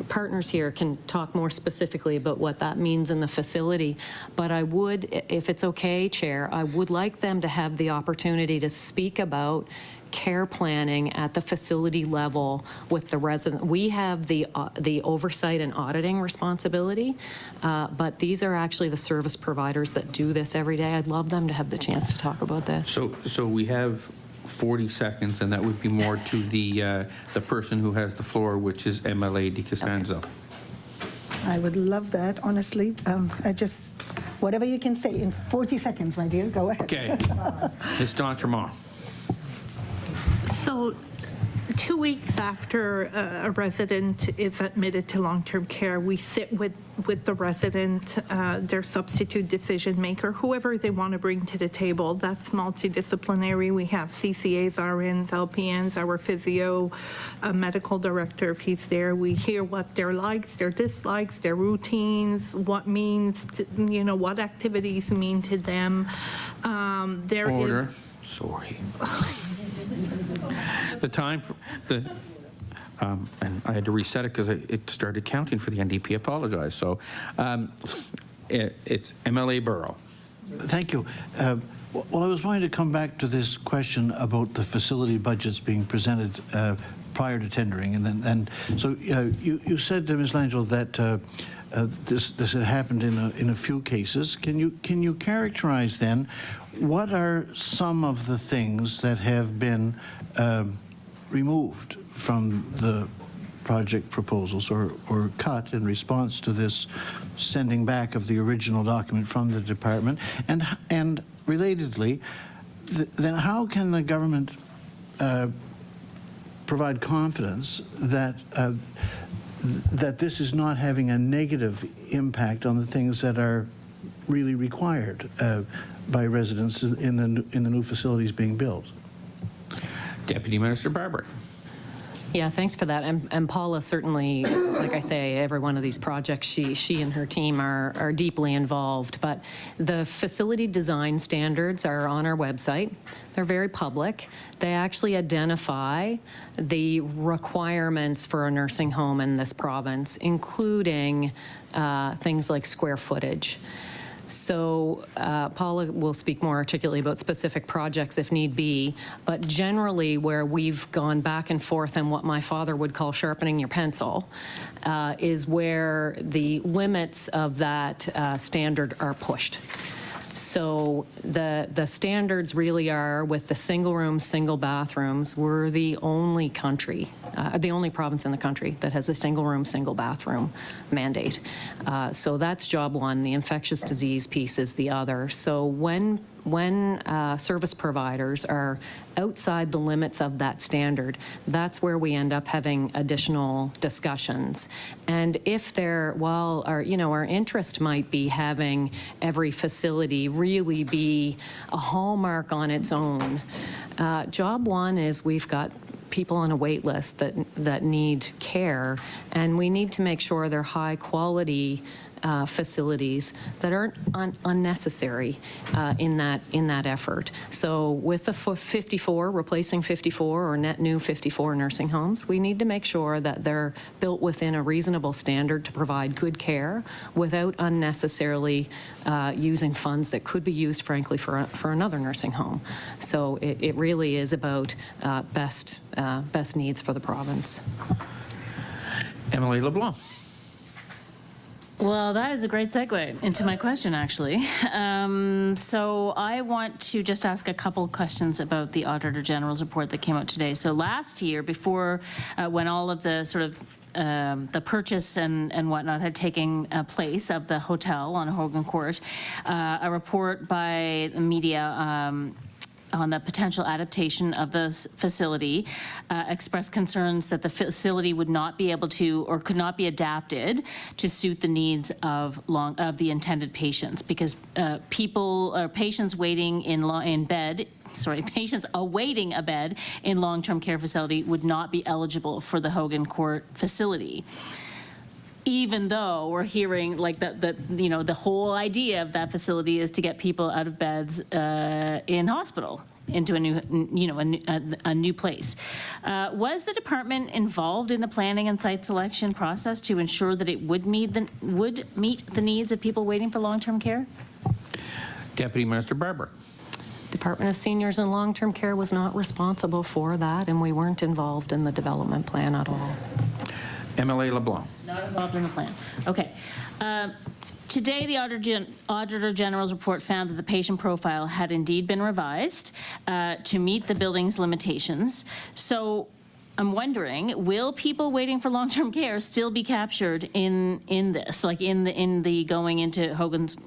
partners here can talk more specifically about what that means in the facility. But I would, if it's okay, Chair, I would like them to have the opportunity to speak about care planning at the facility level with the resident. We have the oversight and auditing responsibility, but these are actually the service providers that do this every day. I'd love them to have the chance to talk about this. So we have 40 seconds, and that would be more to the person who has the floor, which is MLA Di Costanzo. Okay. I would love that, honestly. Whatever you can say in 40 seconds, my dear, go ahead. Okay. Ms. D'Entremont. So 2 weeks after a resident is admitted to long-term care, we sit with the resident, their substitute decision maker, whoever they want to bring to the table. That's multidisciplinary. We have CCAs, RNs, LPNs, our physio, medical director, if he's there. We hear what their likes, their dislikes, their routines, what means, what activities mean to them. Order. Sorry. The time, and I had to reset it because it started counting for the NDP. Apologize. So it's MLA Burrow. Thank you. Well, I was wanting to come back to this question about the facility budgets being presented prior to tendering, and so you said, Ms. Langille, that this had happened in a few cases. Can you characterize then what are some of the things that have been removed from the project proposals or cut in response to this sending back of the original document from the department? And relatedly, then how can the government provide confidence that that this is not having a negative impact on the things that are really required by residents in the new facilities being built? Deputy Minister Barbrick. Yeah, thanks for that. And Paula, certainly, like I say, every one of these projects, she and her team are deeply involved. But the facility design standards are on our website. They're very public. They actually identify the requirements for a nursing home in this province, including things like square footage. So Paula will speak more articulately about specific projects if need be, but generally where we've gone back and forth and what my father would call sharpening your pencil is where the limits of that standard are pushed. So the standards really are with the single rooms, single bathrooms. We're the only country, the only province in the country that has a single room, single bathroom mandate. So that's job one. The infectious disease piece is the other. So when service providers are outside the limits of that standard, that's where we end up having additional discussions. And if they're, while our interest might be having every facility really be a hallmark on its own, job one is we've got people on a wait list that need care, and we need to make sure they're high quality facilities that aren't unnecessary in that effort. So with the 54, replacing 54 or net new 54 nursing homes, we need to make sure that they're built within a reasonable standard to provide good care without unnecessarily using funds that could be used, frankly, for another nursing home. So it really is about best needs for the province. Emily LeBlanc. Well, that is a great segue into my question, actually. So I want to just ask a couple questions about the Auditor General's report that came out today. So last year, before when all of the sort of the purchase and whatnot had taken place of the hotel on Hogan Court, a report by the media on the potential adaptation of this facility expressed concerns that the facility would not be able to or could not be adapted to suit the needs of the intended patients, because patients waiting in bed. Patients awaiting a bed in long-term care facility would not be eligible for the Hogan Court facility. even though we're hearing like the whole idea of that facility is to get people out of beds in hospital into a new, a new place. Was the department involved in the planning and site selection process to ensure that it would meet the needs of people waiting for long-term care? Deputy Minister Barbrick. Department of Seniors and Long-Term Care was not responsible for that, and we weren't involved in the development plan at all. MLA LeBlanc. Not involved in the plan. Okay. Today, the Auditor General's report found that the patient profile had indeed been revised to meet the building's limitations. So I'm wondering, will people waiting for long-term care still be captured in this, like in the going into Hogan's,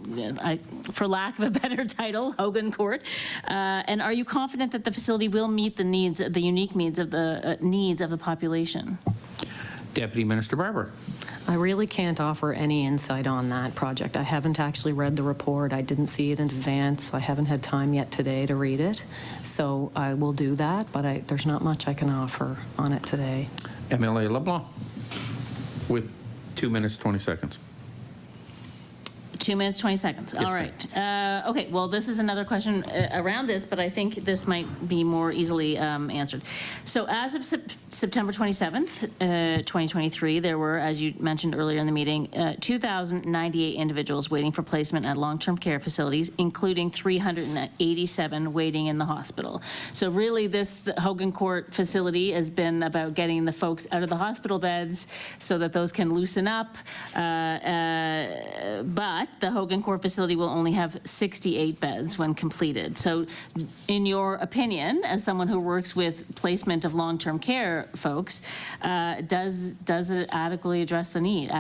for lack of a better title, Hogan Court? And are you confident that the facility will meet the needs, the unique needs of the population? Deputy Minister Barber. I really can't offer any insight on that project. I haven't actually read the report. I didn't see it in advance. I haven't had time yet today to read it. So I will do that, but there's not much I can offer on it today. MLA LeBlanc with 2 minutes, 20 seconds. 2 minutes, 20 seconds. Yes, all right. Okay, well, this is another question around this, but I think this might be more easily answered. So as of September 27th, 2023, there were, as you mentioned earlier in the meeting, 2,098 individuals waiting for placement at long-term care facilities, including 387 waiting in the hospital. So really, the Hogan Court facility has been about getting the folks out of the hospital beds so that those can loosen up, but the Hogan Court facility will only have 68 beds when completed. So in your opinion, as someone who works with placement of long-term care folks, does it adequately address the need?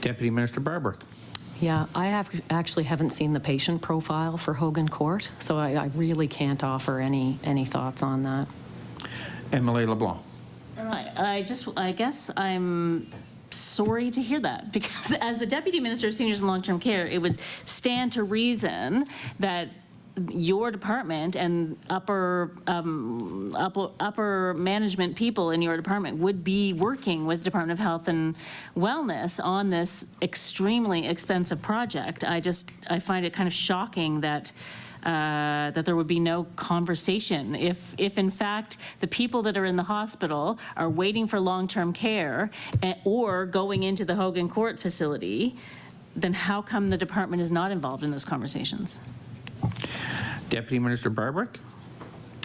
Deputy Minister Barbrick. Yeah, I actually haven't seen the patient profile for Hogan Court, so I really can't offer any thoughts on that. MLA LeBlanc. All right. I guess I'm sorry to hear that, because as the Deputy Minister of Seniors and Long-Term Care, it would stand to reason that your department and upper management people in your department would be working with the Department of Health and Wellness on this extremely expensive project. I find it kind of shocking that that there would be no conversation. If in fact the people that are in the hospital are waiting for long-term care or going into the Hogan Court facility, then how come the department is not involved in those conversations? Deputy Minister Barbrick.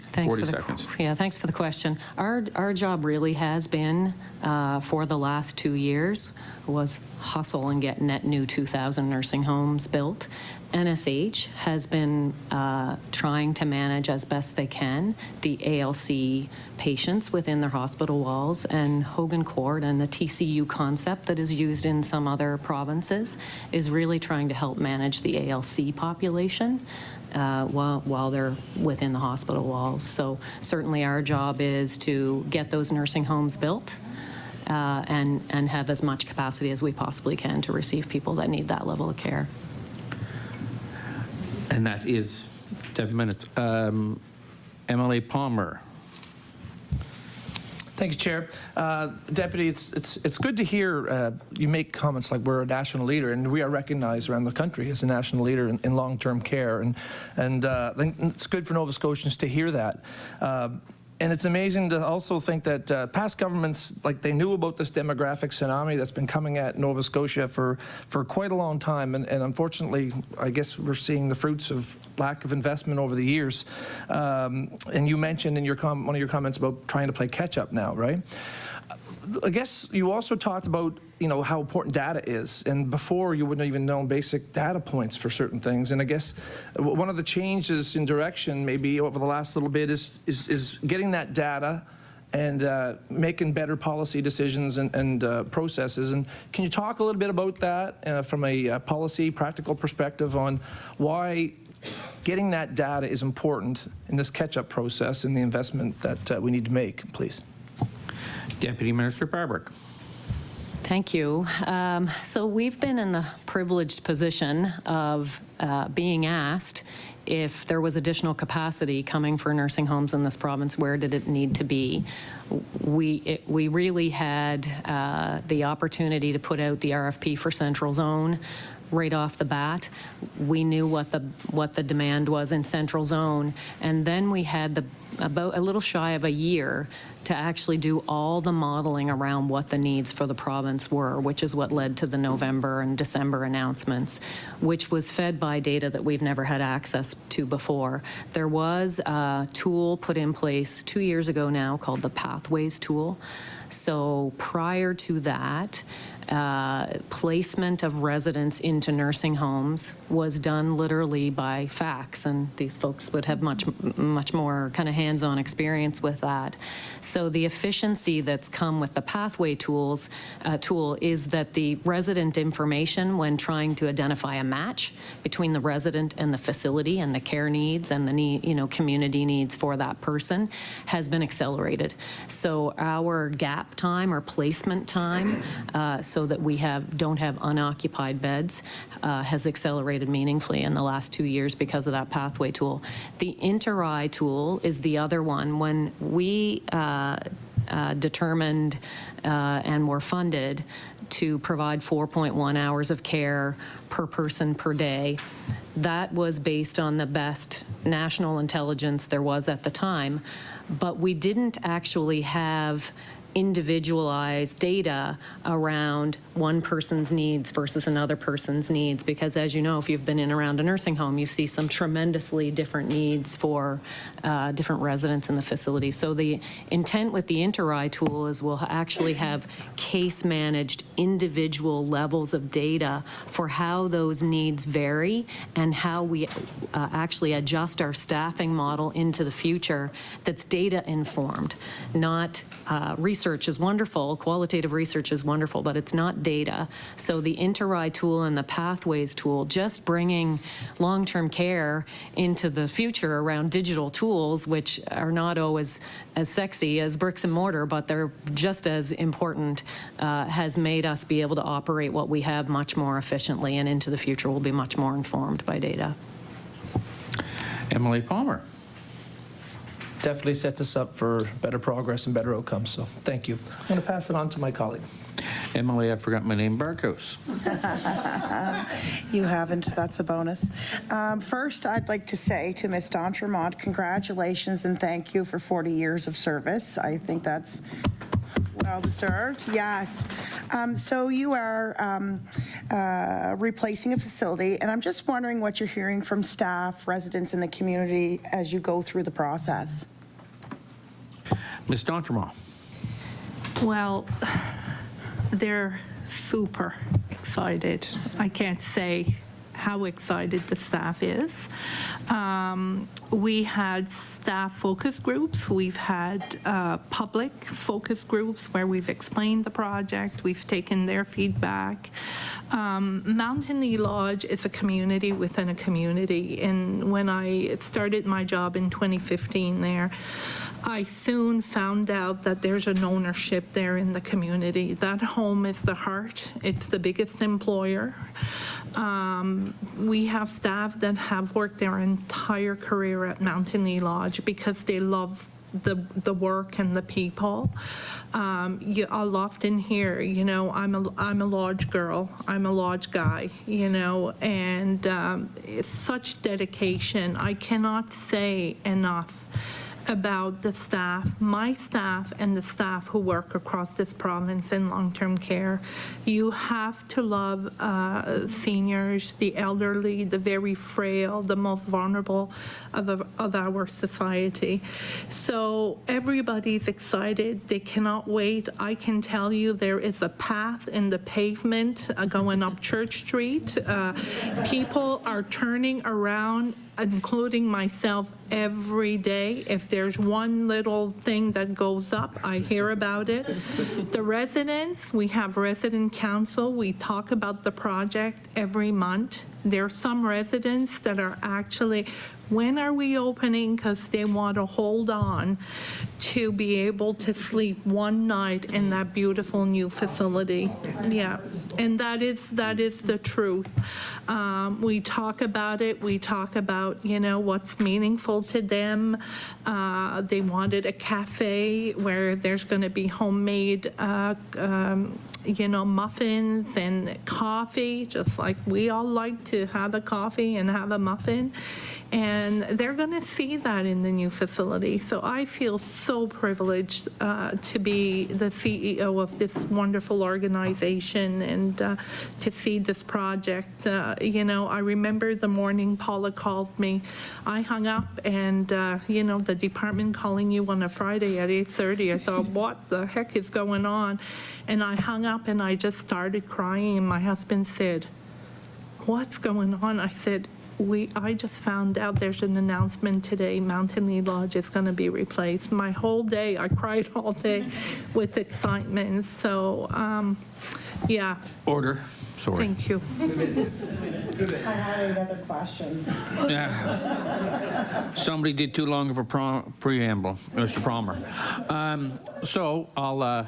Thanks 40 seconds. Thanks for the question. Our job really has been, for the last 2 years, was hustle and get net new 2,000 nursing homes built. NSH has been trying to manage as best they can the ALC patients within their hospital walls, and Hogan Court and the TCU concept that is used in some other provinces is really trying to help manage the ALC population while they're within the hospital walls. So certainly our job is to get those nursing homes built and have as much capacity as we possibly can to receive people that need that level of care. And that is 7 minutes. MLA Palmer. Thank you, Chair. Deputy, it's good to hear you make comments like we're a national leader, and we are recognized around the country as a national leader in long-term care, and it's good for Nova Scotians to hear that. And it's amazing to also think that past governments, like, they knew about this demographic tsunami that's been coming at Nova Scotia for quite a long time. And unfortunately, I guess we're seeing the fruits of lack of investment over the years. And you mentioned in one of your comments about trying to play catch up now, right? I guess you also talked about, how important data is, and before you wouldn't even know basic data points for certain things. And I guess one of the changes in direction maybe over the last little bit is getting that data and making better policy decisions and processes. And can you talk a little bit about that from a policy, practical perspective on why getting that data is important in this catch-up process and the investment that we need to make, please? Deputy Minister Barbrick. Thank you. So we've been in the privileged position of being asked if there was additional capacity coming for nursing homes in this province, where did it need to be? We really had the opportunity to put out the RFP for Central Zone right off the bat. We knew what the demand was in Central Zone, and then we had about a little shy of a year to actually do all the modeling around what the needs for the province were, which is what led to the November and December announcements, which was fed by data that we've never had access to before. There was a tool put in place 2 years ago now called the Pathways tool. So prior to that, placement of residents into nursing homes was done literally by fax, and these folks would have much more kind of hands-on experience with that. So the efficiency that's come with the Pathway tool is that the resident information, when trying to identify a match between the resident and the facility and the care needs and the community needs for that person, has been accelerated. So our gap time or placement time, so that we don't have unoccupied beds, has accelerated meaningfully in the last 2 years because of that Pathway tool. The Inter-I tool is the other one. When we determined and were funded to provide 4.1 hours of care per person per day, that was based on the best national intelligence there was at the time, but we didn't actually have individualized data around one person's needs versus another person's needs, because as you know, if you've been in around a nursing home, you see some tremendously different needs for different residents in the facility. So the intent with the Inter-I tool is we'll actually have case managed individual levels of data for how those needs vary and how we actually adjust our staffing model into the future that's data informed, not research is wonderful, qualitative research is wonderful, but it's not data. So the Inter-I tool and the Pathways tool, just bringing long-term care into the future around digital tools, which are not always as sexy as bricks and mortar, but they're just as important, has made us be able to operate what we have much more efficiently, and into the future we'll be much more informed by data. Emily Palmer. Definitely sets us up for better progress and better outcomes, so thank you. I'm going to pass it on to my colleague. Emily, I forgot my name, Barkos. You haven't. That's a bonus. First, I'd like to say to Ms. D'Entremont, congratulations and thank you for 40 years of service. I think that's well deserved. Yes. So you are replacing a facility, and I'm just wondering what you're hearing from staff, residents in the community as you go through the process. Ms. D'Entremont. Well, they're super excited. I can't say how excited the staff is. We had staff focus groups. We've had public focus groups where we've explained the project. We've taken their feedback. Mountain Lodge is a community within a community. And when I started my job in 2015 there, I soon found out that there's an ownership there in the community. That home is the heart. It's the biggest employer. We have staff that have worked their entire career at Mountain Lodge because they love the work and the people. I'll often hear, I'm a lodge girl, I'm a lodge guy, and it's such dedication. I cannot say enough about the staff, my staff, and the staff who work across this province in long-term care. You have to love seniors, the elderly, the very frail, the most vulnerable of our society. So everybody's excited. They cannot wait. I can tell you there is a path in the pavement going up Church Street. People are turning around, including myself, every day. If there's one little thing that goes up, I hear about it. The residents, we have resident council. We talk about the project every month. There are some residents that are actually, when are we opening? Because they want to hold on to be able to sleep one night in that beautiful new facility. Yeah, and that is the truth. We talk about it. We talk about, you know, what's meaningful to them. They wanted a cafe where there's going to be homemade, you know, muffins and coffee, just like we all like to have a coffee and have a muffin. And they're going to see that in the new facility. So I feel so privileged to be the CEO of this wonderful organization and to see this project. You know, I remember the morning Paula called me. I hung up and, you know, the department calling you on a Friday at 8:30. I thought, what the heck is going on? And I hung up and I just started crying. And my husband said, what's going on? I said, I just found out there's an announcement today, Mountain Lee Lodge is going to be replaced. My whole day, I cried all day with excitement. So, yeah. Order. Sorry. Thank you. I had 8 other questions. Yeah. Somebody did too long of a preamble, Mr. Palmer. So I'll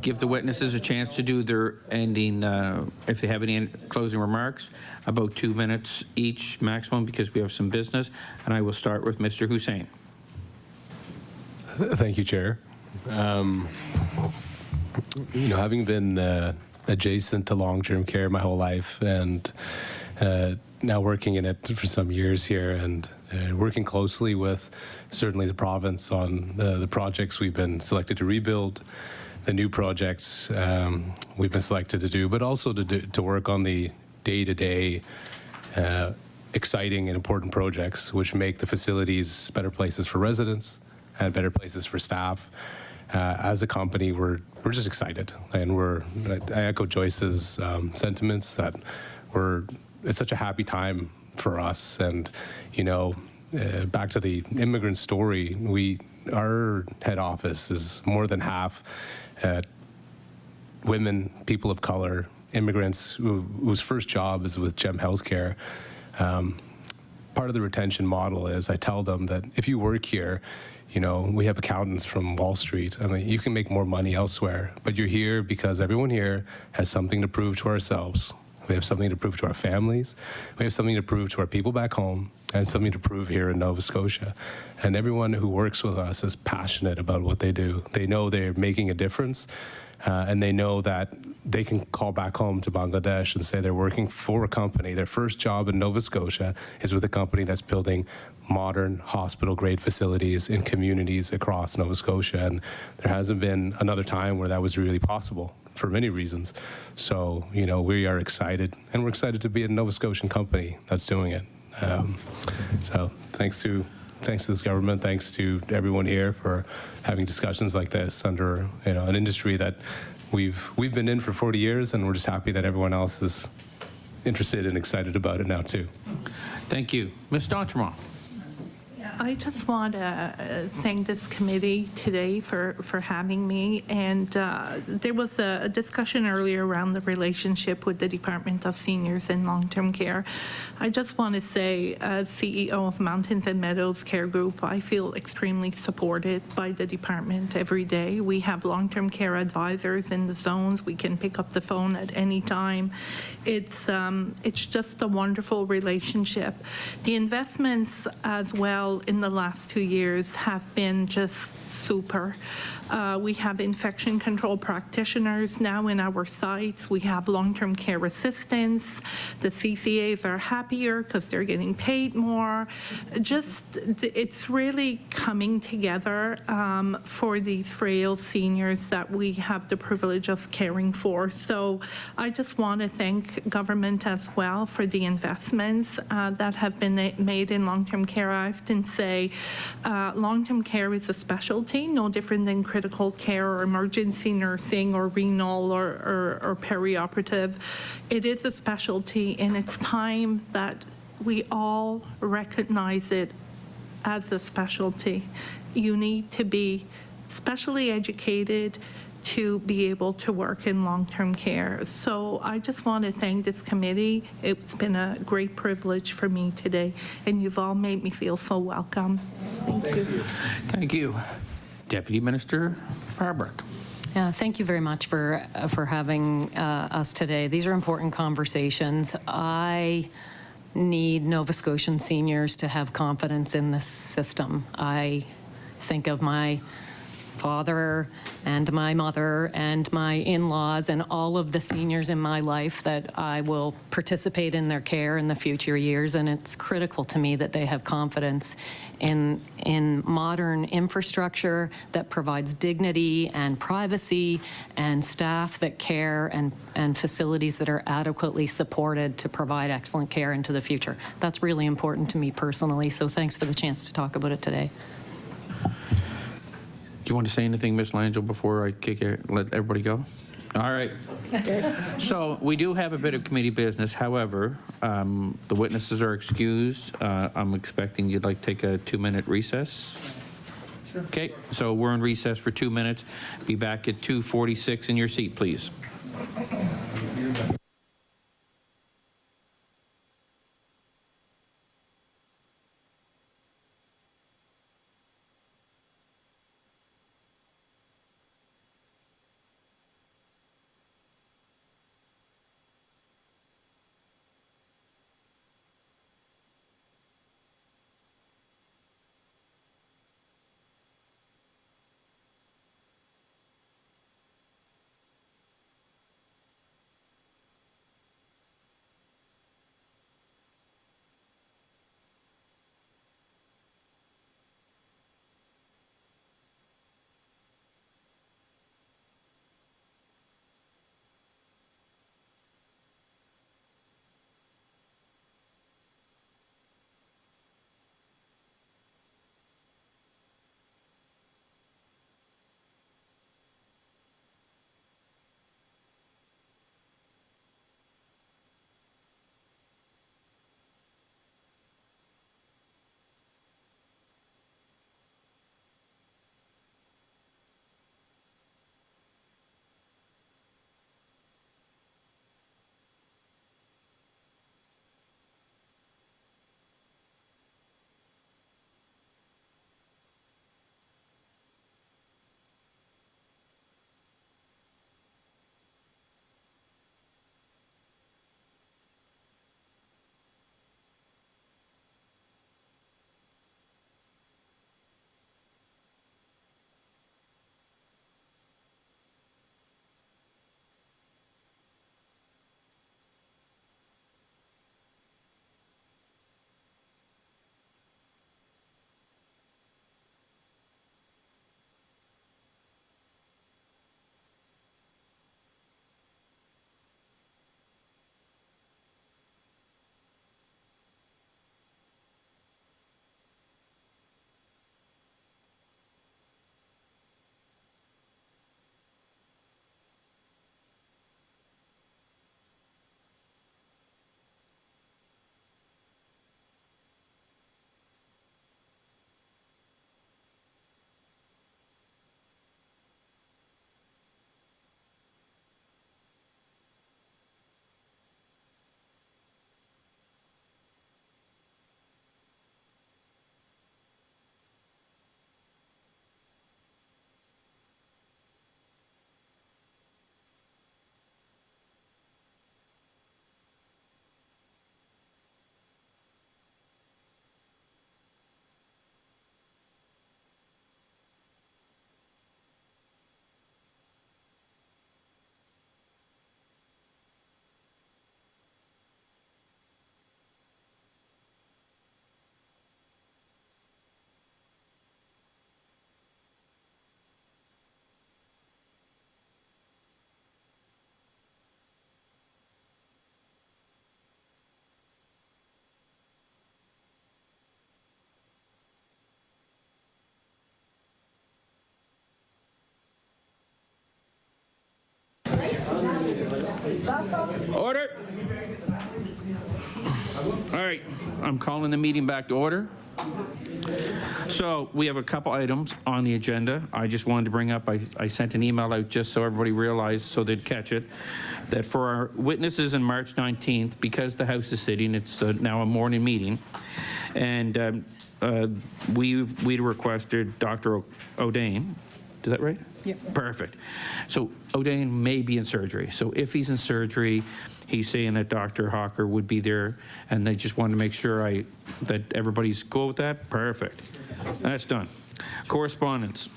give the witnesses a chance to do their ending, if they have any closing remarks, about 2 minutes each maximum, because we have some business. And I will start with Mr. Hussain. Thank you, Chair. You know, having been adjacent to long-term care my whole life, and now working in it for some years here, and working closely with certainly the province on the projects we've been selected to rebuild, the new projects we've been selected to do, but also to work on the day-to-day exciting and important projects which make the facilities better places for residents and better places for staff. As a company, we're just excited, and I echo Joyce's sentiments that it's such a happy time for us. And you know, back to the immigrant story, our head office is more than half women, people of color, immigrants whose first job is with GEM Healthcare. Part of the retention model is I tell them that if you work here, you know, we have accountants from Wall Street. I mean, you can make more money elsewhere, but you're here because everyone here has something to prove to ourselves. We have something to prove to our families. We have something to prove to our people back home, and something to prove here in Nova Scotia. And everyone who works with us is passionate about what they do. They know they're making a difference, and they know that they can call back home to Bangladesh and say they're working for a company. Their first job in Nova Scotia is with a company that's building modern hospital-grade facilities in communities across Nova Scotia. And there hasn't been another time where that was really possible for many reasons. So, you know, we are excited, and we're excited to be a Nova Scotian company that's doing it. So thanks to this government, thanks to everyone here for having discussions like this under, you know, an industry that we've been in for 40 years, and we're just happy that everyone else is interested and excited about it now too. Thank you. Ms. D'Entremont. I just want to thank this committee today for having me. And there was a discussion earlier around the relationship with the Department of Seniors and Long-Term Care. I just want to say, as CEO of Mountains and Meadows Care Group, I feel extremely supported by the department every day. We have long-term care advisors in the zones. We can pick up the phone at any time. It's just a wonderful relationship. The investments as well in the last 2 years have been just super. We have infection control practitioners now in our sites. We have long-term care assistants. The CCAs are happier because they're getting paid more. Just, it's really coming together for these frail seniors that we have the privilege of caring for. So I just want to thank government as well for the investments that have been made in long-term care. I often say long-term care is a specialty, no different than critical care or emergency nursing or renal or perioperative. It is a specialty, and it's time that we all recognize it as a specialty. You need to be specially educated to be able to work in long-term care. So I just want to thank this committee. It's been a great privilege for me today, and you've all made me feel so welcome. Thank you. Thank you. Deputy Minister Barbrick. Yeah, thank you very much for having us today. These are important conversations. I need Nova Scotian seniors to have confidence in this system. I think of my father and my mother and my in-laws and all of the seniors in my life that I will participate in their care in the future years, and it's critical to me that they have confidence in modern infrastructure that provides dignity and privacy and staff that care and facilities that are adequately supported to provide excellent care into the future. That's really important to me personally, so thanks for the chance to talk about it today. Do you want to say anything, Ms. Langille, before I let everybody go? All right. So we do have a bit of committee business. However, the witnesses are excused. I'm expecting you'd like to take a 2-minute recess. Sure. Okay, so we're in recess for 2 minutes. Be back at 2:46 in your seat, please. Order. All right, I'm calling the meeting back to order. So we have a couple items on the agenda. I just wanted to bring up, I sent an email out just so everybody realized, so they'd catch it, that for our witnesses on March 19th, because the House is sitting, it's now a morning meeting, and we requested Dr. O'Dane. Is that right? Yep. Perfect. So O'Dane may be in surgery. So if he's in surgery, he's saying that Dr. Hawker would be there, and they just wanted to make sure that everybody's cool with that. Perfect. That's done. Correspondence.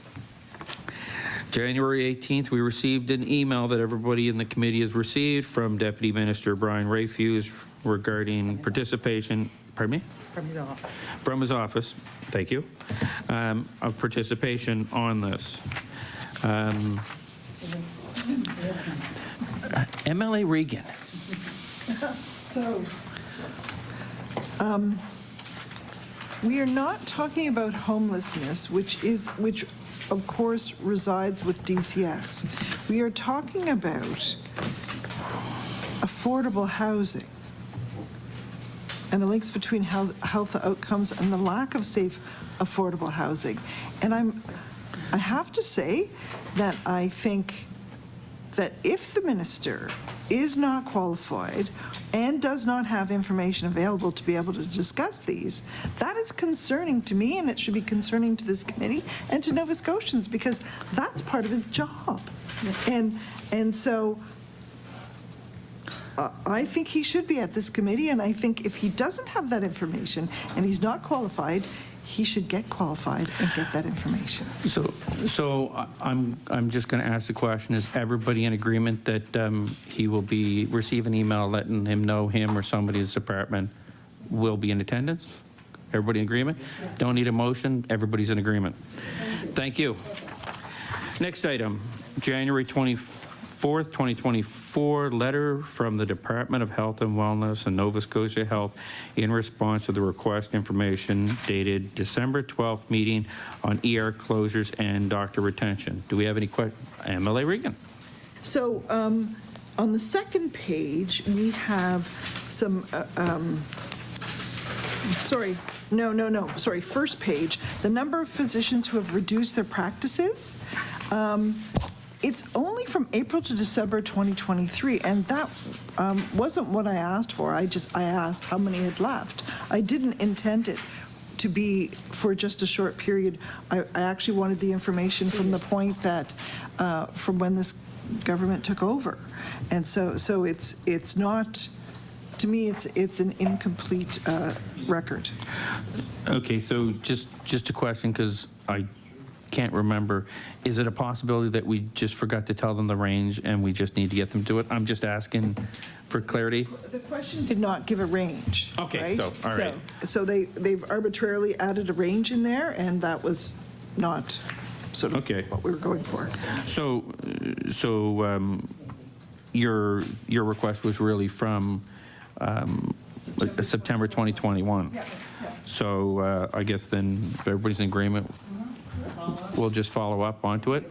January 18th, we received an email that everybody in the committee has received from Deputy Minister Brian Rayfuse regarding participation, pardon me? From his office. From his office, thank you, of participation on this. MLA Regan. So, we are not talking about homelessness, which of course resides with DCS. We are talking about affordable housing and the links between health outcomes and the lack of safe, affordable housing. And I have to say that I think that if the minister is not qualified and does not have information available to be able to discuss these, that is concerning to me, and it should be concerning to this committee and to Nova Scotians, because that's part of his job. And so I think he should be at this committee, and I think if he doesn't have that information and he's not qualified, he should get qualified and get that information. So I'm just going to ask the question: is everybody in agreement that he will receive an email letting him know him or somebody in his department will be in attendance? Everybody in agreement? Don't need a motion. Everybody's in agreement. Thank you. Next item, January 24th, 2024, letter from the Department of Health and Wellness and Nova Scotia Health in response to the request information dated December 12th meeting on ER closures and doctor retention. Do we have any questions? MLA Regan. So on the second page, we have some, first page, the number of physicians who have reduced their practices. It's only from April to December 2023, and that wasn't what I asked for. I asked how many had left. I didn't intend it to be for just a short period. I actually wanted the information from the point that, from when this government took over. And so it's not, to me, it's an incomplete record. Okay, so just a question, because I can't remember. Is it a possibility that we just forgot to tell them the range and we just need to get them to it? I'm just asking for clarity. The question did not give a range. Okay, right? so, all right. So they've arbitrarily added a range in there, and that was not sort of what we were going for. So your request was really from September 2021. Yeah. So I guess then if everybody's in agreement, we'll just follow up onto it.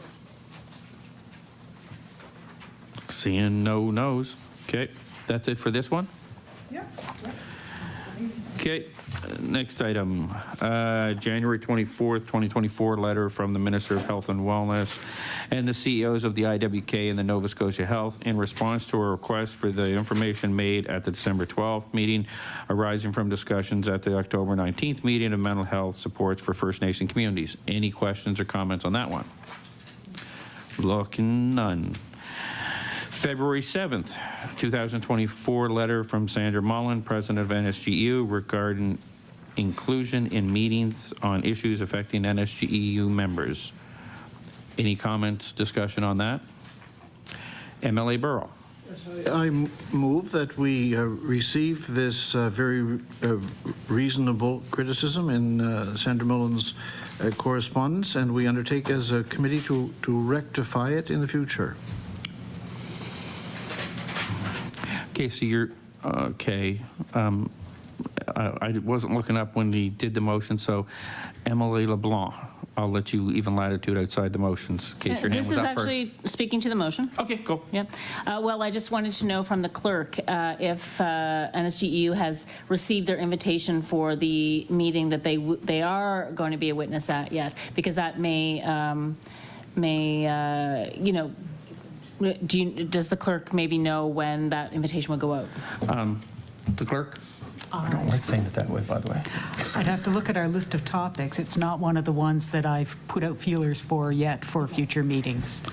Seeing no no's. Okay, that's it for this one? Yeah. Okay, next item, January 24th, 2024, letter from the Minister of Health and Wellness and the CEOs of the IWK and the Nova Scotia Health in response to a request for the information made at the December 12th meeting arising from discussions at the October 19th meeting of mental health supports for First Nation communities. Any questions or comments on that one? Looking none. February 7th, 2024, letter from Sandra Mullen, President of NSGEU, regarding inclusion in meetings on issues affecting NSGEU members. Any comments, discussion on that? MLA Burrow. I move that we receive this very reasonable criticism in Sandra Mullen's correspondence, and we undertake as a committee to rectify it in the future. Okay, so you're, okay. I wasn't looking up when he did the motion, so Emily LeBlanc, I'll let you even latitude outside the motions in case your hand This was is up first. actually speaking to the motion. Okay, cool. Yep. Well, I just wanted to know from the clerk if NSGEU has received their invitation for the meeting that they are going to be a witness at yet, because that may you know, does the clerk maybe know when that invitation will go out? The clerk? I don't like saying it that way, by the way. I'd have to look at our list of topics. It's not one of the ones that I've put out feelers for yet for future meetings.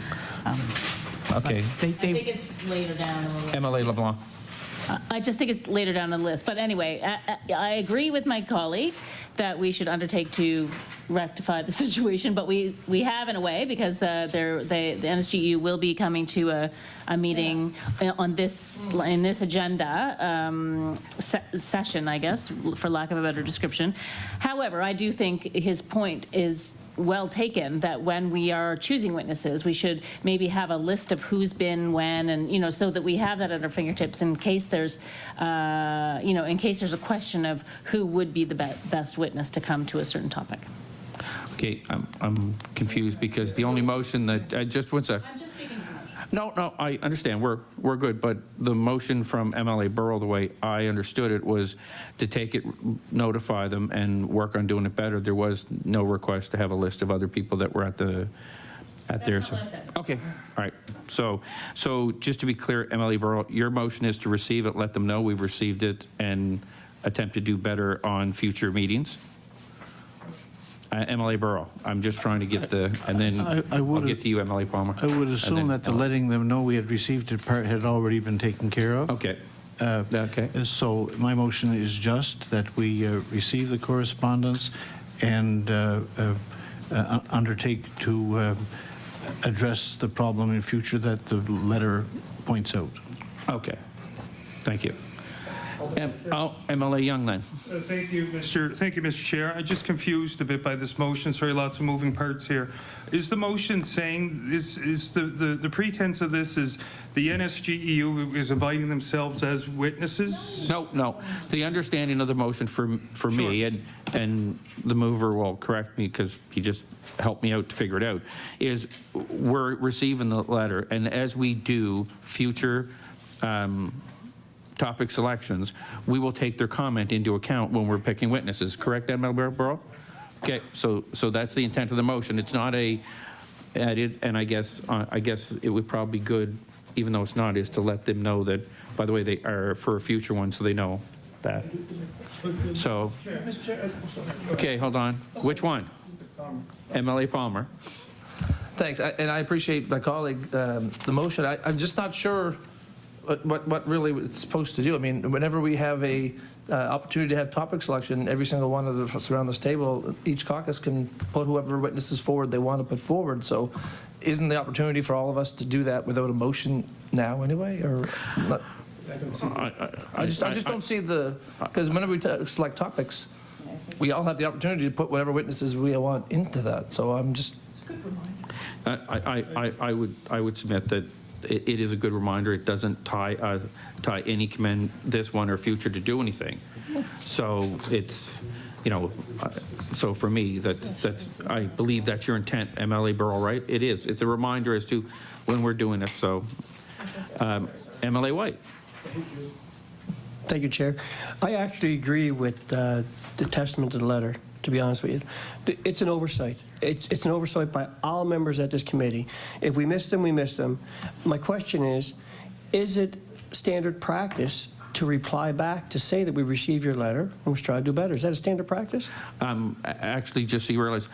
Okay. I think it's later down. Emily LeBlanc. I just think it's later down the list. But anyway, I agree with my colleague that we should undertake to rectify the situation, but we have in a way, because the NSGEU will be coming to a meeting on this, in this agenda session, I guess, for lack of a better description. However, I do think his point is well taken, that when we are choosing witnesses, we should maybe have a list of who's been when, and, you know, so that we have that at our fingertips in case there's, you know, in case there's a question of who would be the best witness to come to a certain topic. Okay, I'm confused because the only motion that, just one sec. I'm just speaking to the motion. No, I understand. We're good, but the motion from MLA Burrow, the way I understood it, was to take it, notify them, and work on doing it better. There was no request to have a list of other people that were at their. That's not what I said. Okay, all right. So just to be clear, MLA Burrow, your motion is to receive it, let them know we've received it, and attempt to do better on future meetings. MLA Burrow, I'm just trying to get the, and then I'll get to you, MLA Palmer. I would assume that the letting them know we had received it part had already been taken care of. Okay. Okay. So my motion is just that we receive the correspondence and undertake to address the problem in future that the letter points out. Okay. Thank you. MLA Young then. Thank you, Mr. Chair. I'm just confused a bit by this motion. Sorry, lots of moving parts here. Is the motion saying, is the pretense of this is the NSGEU is inviting themselves as witnesses? No. The understanding of the motion for me, and the mover will correct me because he just helped me out to figure it out, is we're receiving the letter, and as we do future topic selections, we will take their comment into account when we're picking witnesses. Correct, MLA Burrow? Okay, so that's the intent of the motion. It's not a added, and I guess it would probably be good, even though it's not, is to let them know that, by the way, they are for a future one, so they know that. So, okay, hold on. Which one? MLA Palmer. Thanks, and I appreciate my colleague, the motion. I'm just not sure what really it's supposed to do. I mean, whenever we have a opportunity to have topic selection, every single one of us around this table, each caucus can put whoever witnesses forward they want to put forward. So isn't the opportunity for all of us to do that without a motion now anyway, or not? I just don't see the, because whenever we select topics, we all have the opportunity to put whatever witnesses we want into that. So I'm just. It's a good reminder. I would submit that it is a good reminder. It doesn't tie any commend this one or future to do anything. So it's, you know, so for me, that's I believe that's your intent, MLA Burrow, right? It is. It's a reminder as to when we're doing it. So, MLA White. Thank you, Chair. I actually agree with the testament to the letter, to be honest with you. It's an oversight. It's an oversight by all members at this committee. If we miss them, we miss them. My question is it standard practice to reply back to say that we received your letter and we try to do better? Is that a standard practice? Actually, just so you realize,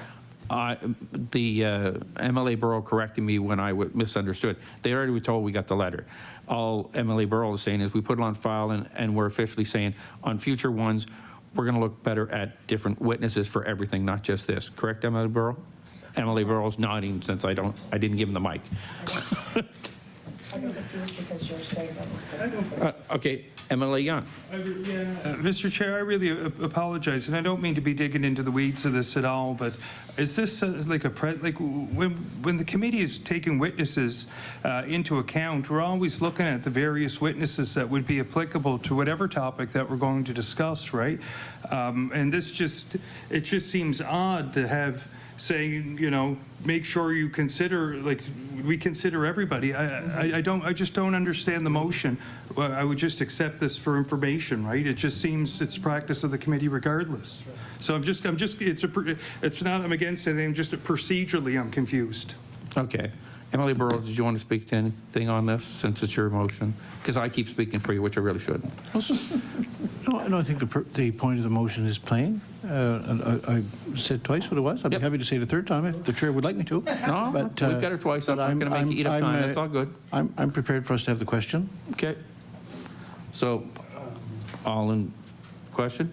the MLA Burrow corrected me when I misunderstood. They already were told we got the letter. All MLA Burrow is saying is we put it on file, and we're officially saying on future ones, we're going to look better at different witnesses for everything, not just this. Correct, MLA Burrow? MLA Burrow's nodding since I didn't give him the mic. Okay, MLA Young. Mr. Chair, I really apologize, and I don't mean to be digging into the weeds of this at all, but is this like when the committee is taking witnesses into account, we're always looking at the various witnesses that would be applicable to whatever topic that we're going to discuss, right? And it just seems odd to have saying, you know, make sure you consider, like, we consider everybody. I just don't understand the motion. I would just accept this for information, right? It just seems it's practice of the committee regardless. So it's not, I'm against anything, just procedurally I'm confused. Okay. Emily Burrow, did you want to speak to anything on this, since it's your motion? Because I keep speaking for you, which I really shouldn't. No, I think the point of the motion is plain. I said twice what it was. I'd be happy to say it a third time if the chair would like me to. No, but, we've got it twice. I'm not going to make you eat up time. That's all good. I'm prepared for us to have the question. Okay. So, all in question?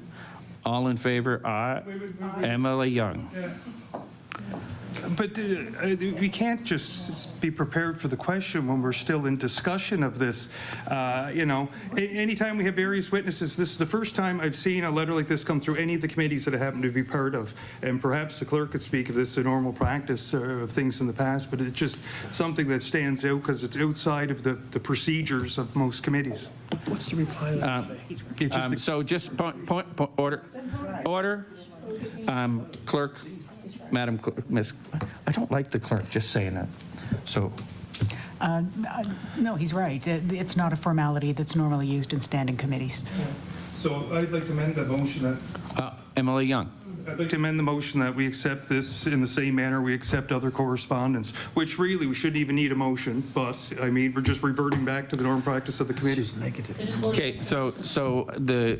All in favor? Aye. Emily Young. But we can't just be prepared for the question when we're still in discussion of this. You know, anytime we have various witnesses, this is the first time I've seen a letter like this come through any of the committees that I happen to be part of. And perhaps the clerk could speak of this, a normal practice of things in the past, but it's just something that stands out because it's outside of the procedures of most committees. What's the reply to that? So just order. Order. Clerk. Madam Clerk, Miss, I don't like the clerk just saying that. So. No, he's right. It's not a formality that's normally used in standing committees. So I'd like to amend the motion that. Emily Young. I'd like to amend the motion that we accept this in the same manner we accept other correspondence, which really we shouldn't even need a motion, but I mean, we're just reverting back to the norm practice of the committee. Okay, so the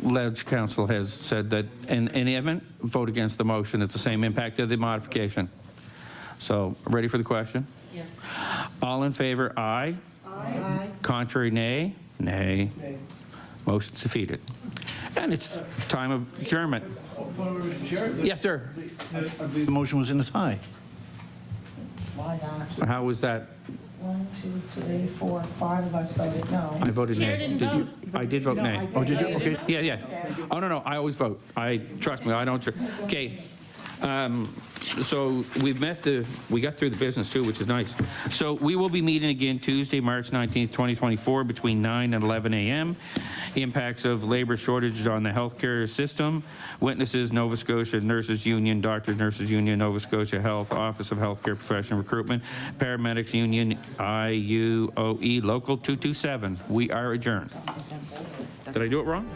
Ledge Council has said that in any event, vote against the motion. It's the same impact of the modification. So, ready for the question? Yes. All in favor, aye. Aye. Contrary, nay. Nay. Motion's defeated. And it's time of adjournment. Yes, sir. The motion was in a tie. How was that? 1, 2, 3, 4, 5 of us voted no. I voted Chair nay. didn't Did you? vote. I did vote nay. Oh, did you? Okay. Yeah. Oh, no, I always vote. Trust me, I don't. Okay. So we got through the business too, which is nice. So we will be meeting again Tuesday, March 19th, 2024, between 9 and 11 a.m. Impacts of labor shortages on the healthcare system. Witnesses: Nova Scotia Nurses Union, Doctors Nurses Union, Nova Scotia Health, Office of Healthcare Professional Recruitment, Paramedics Union, IUOE, Local 227. We are adjourned. Did I do it wrong?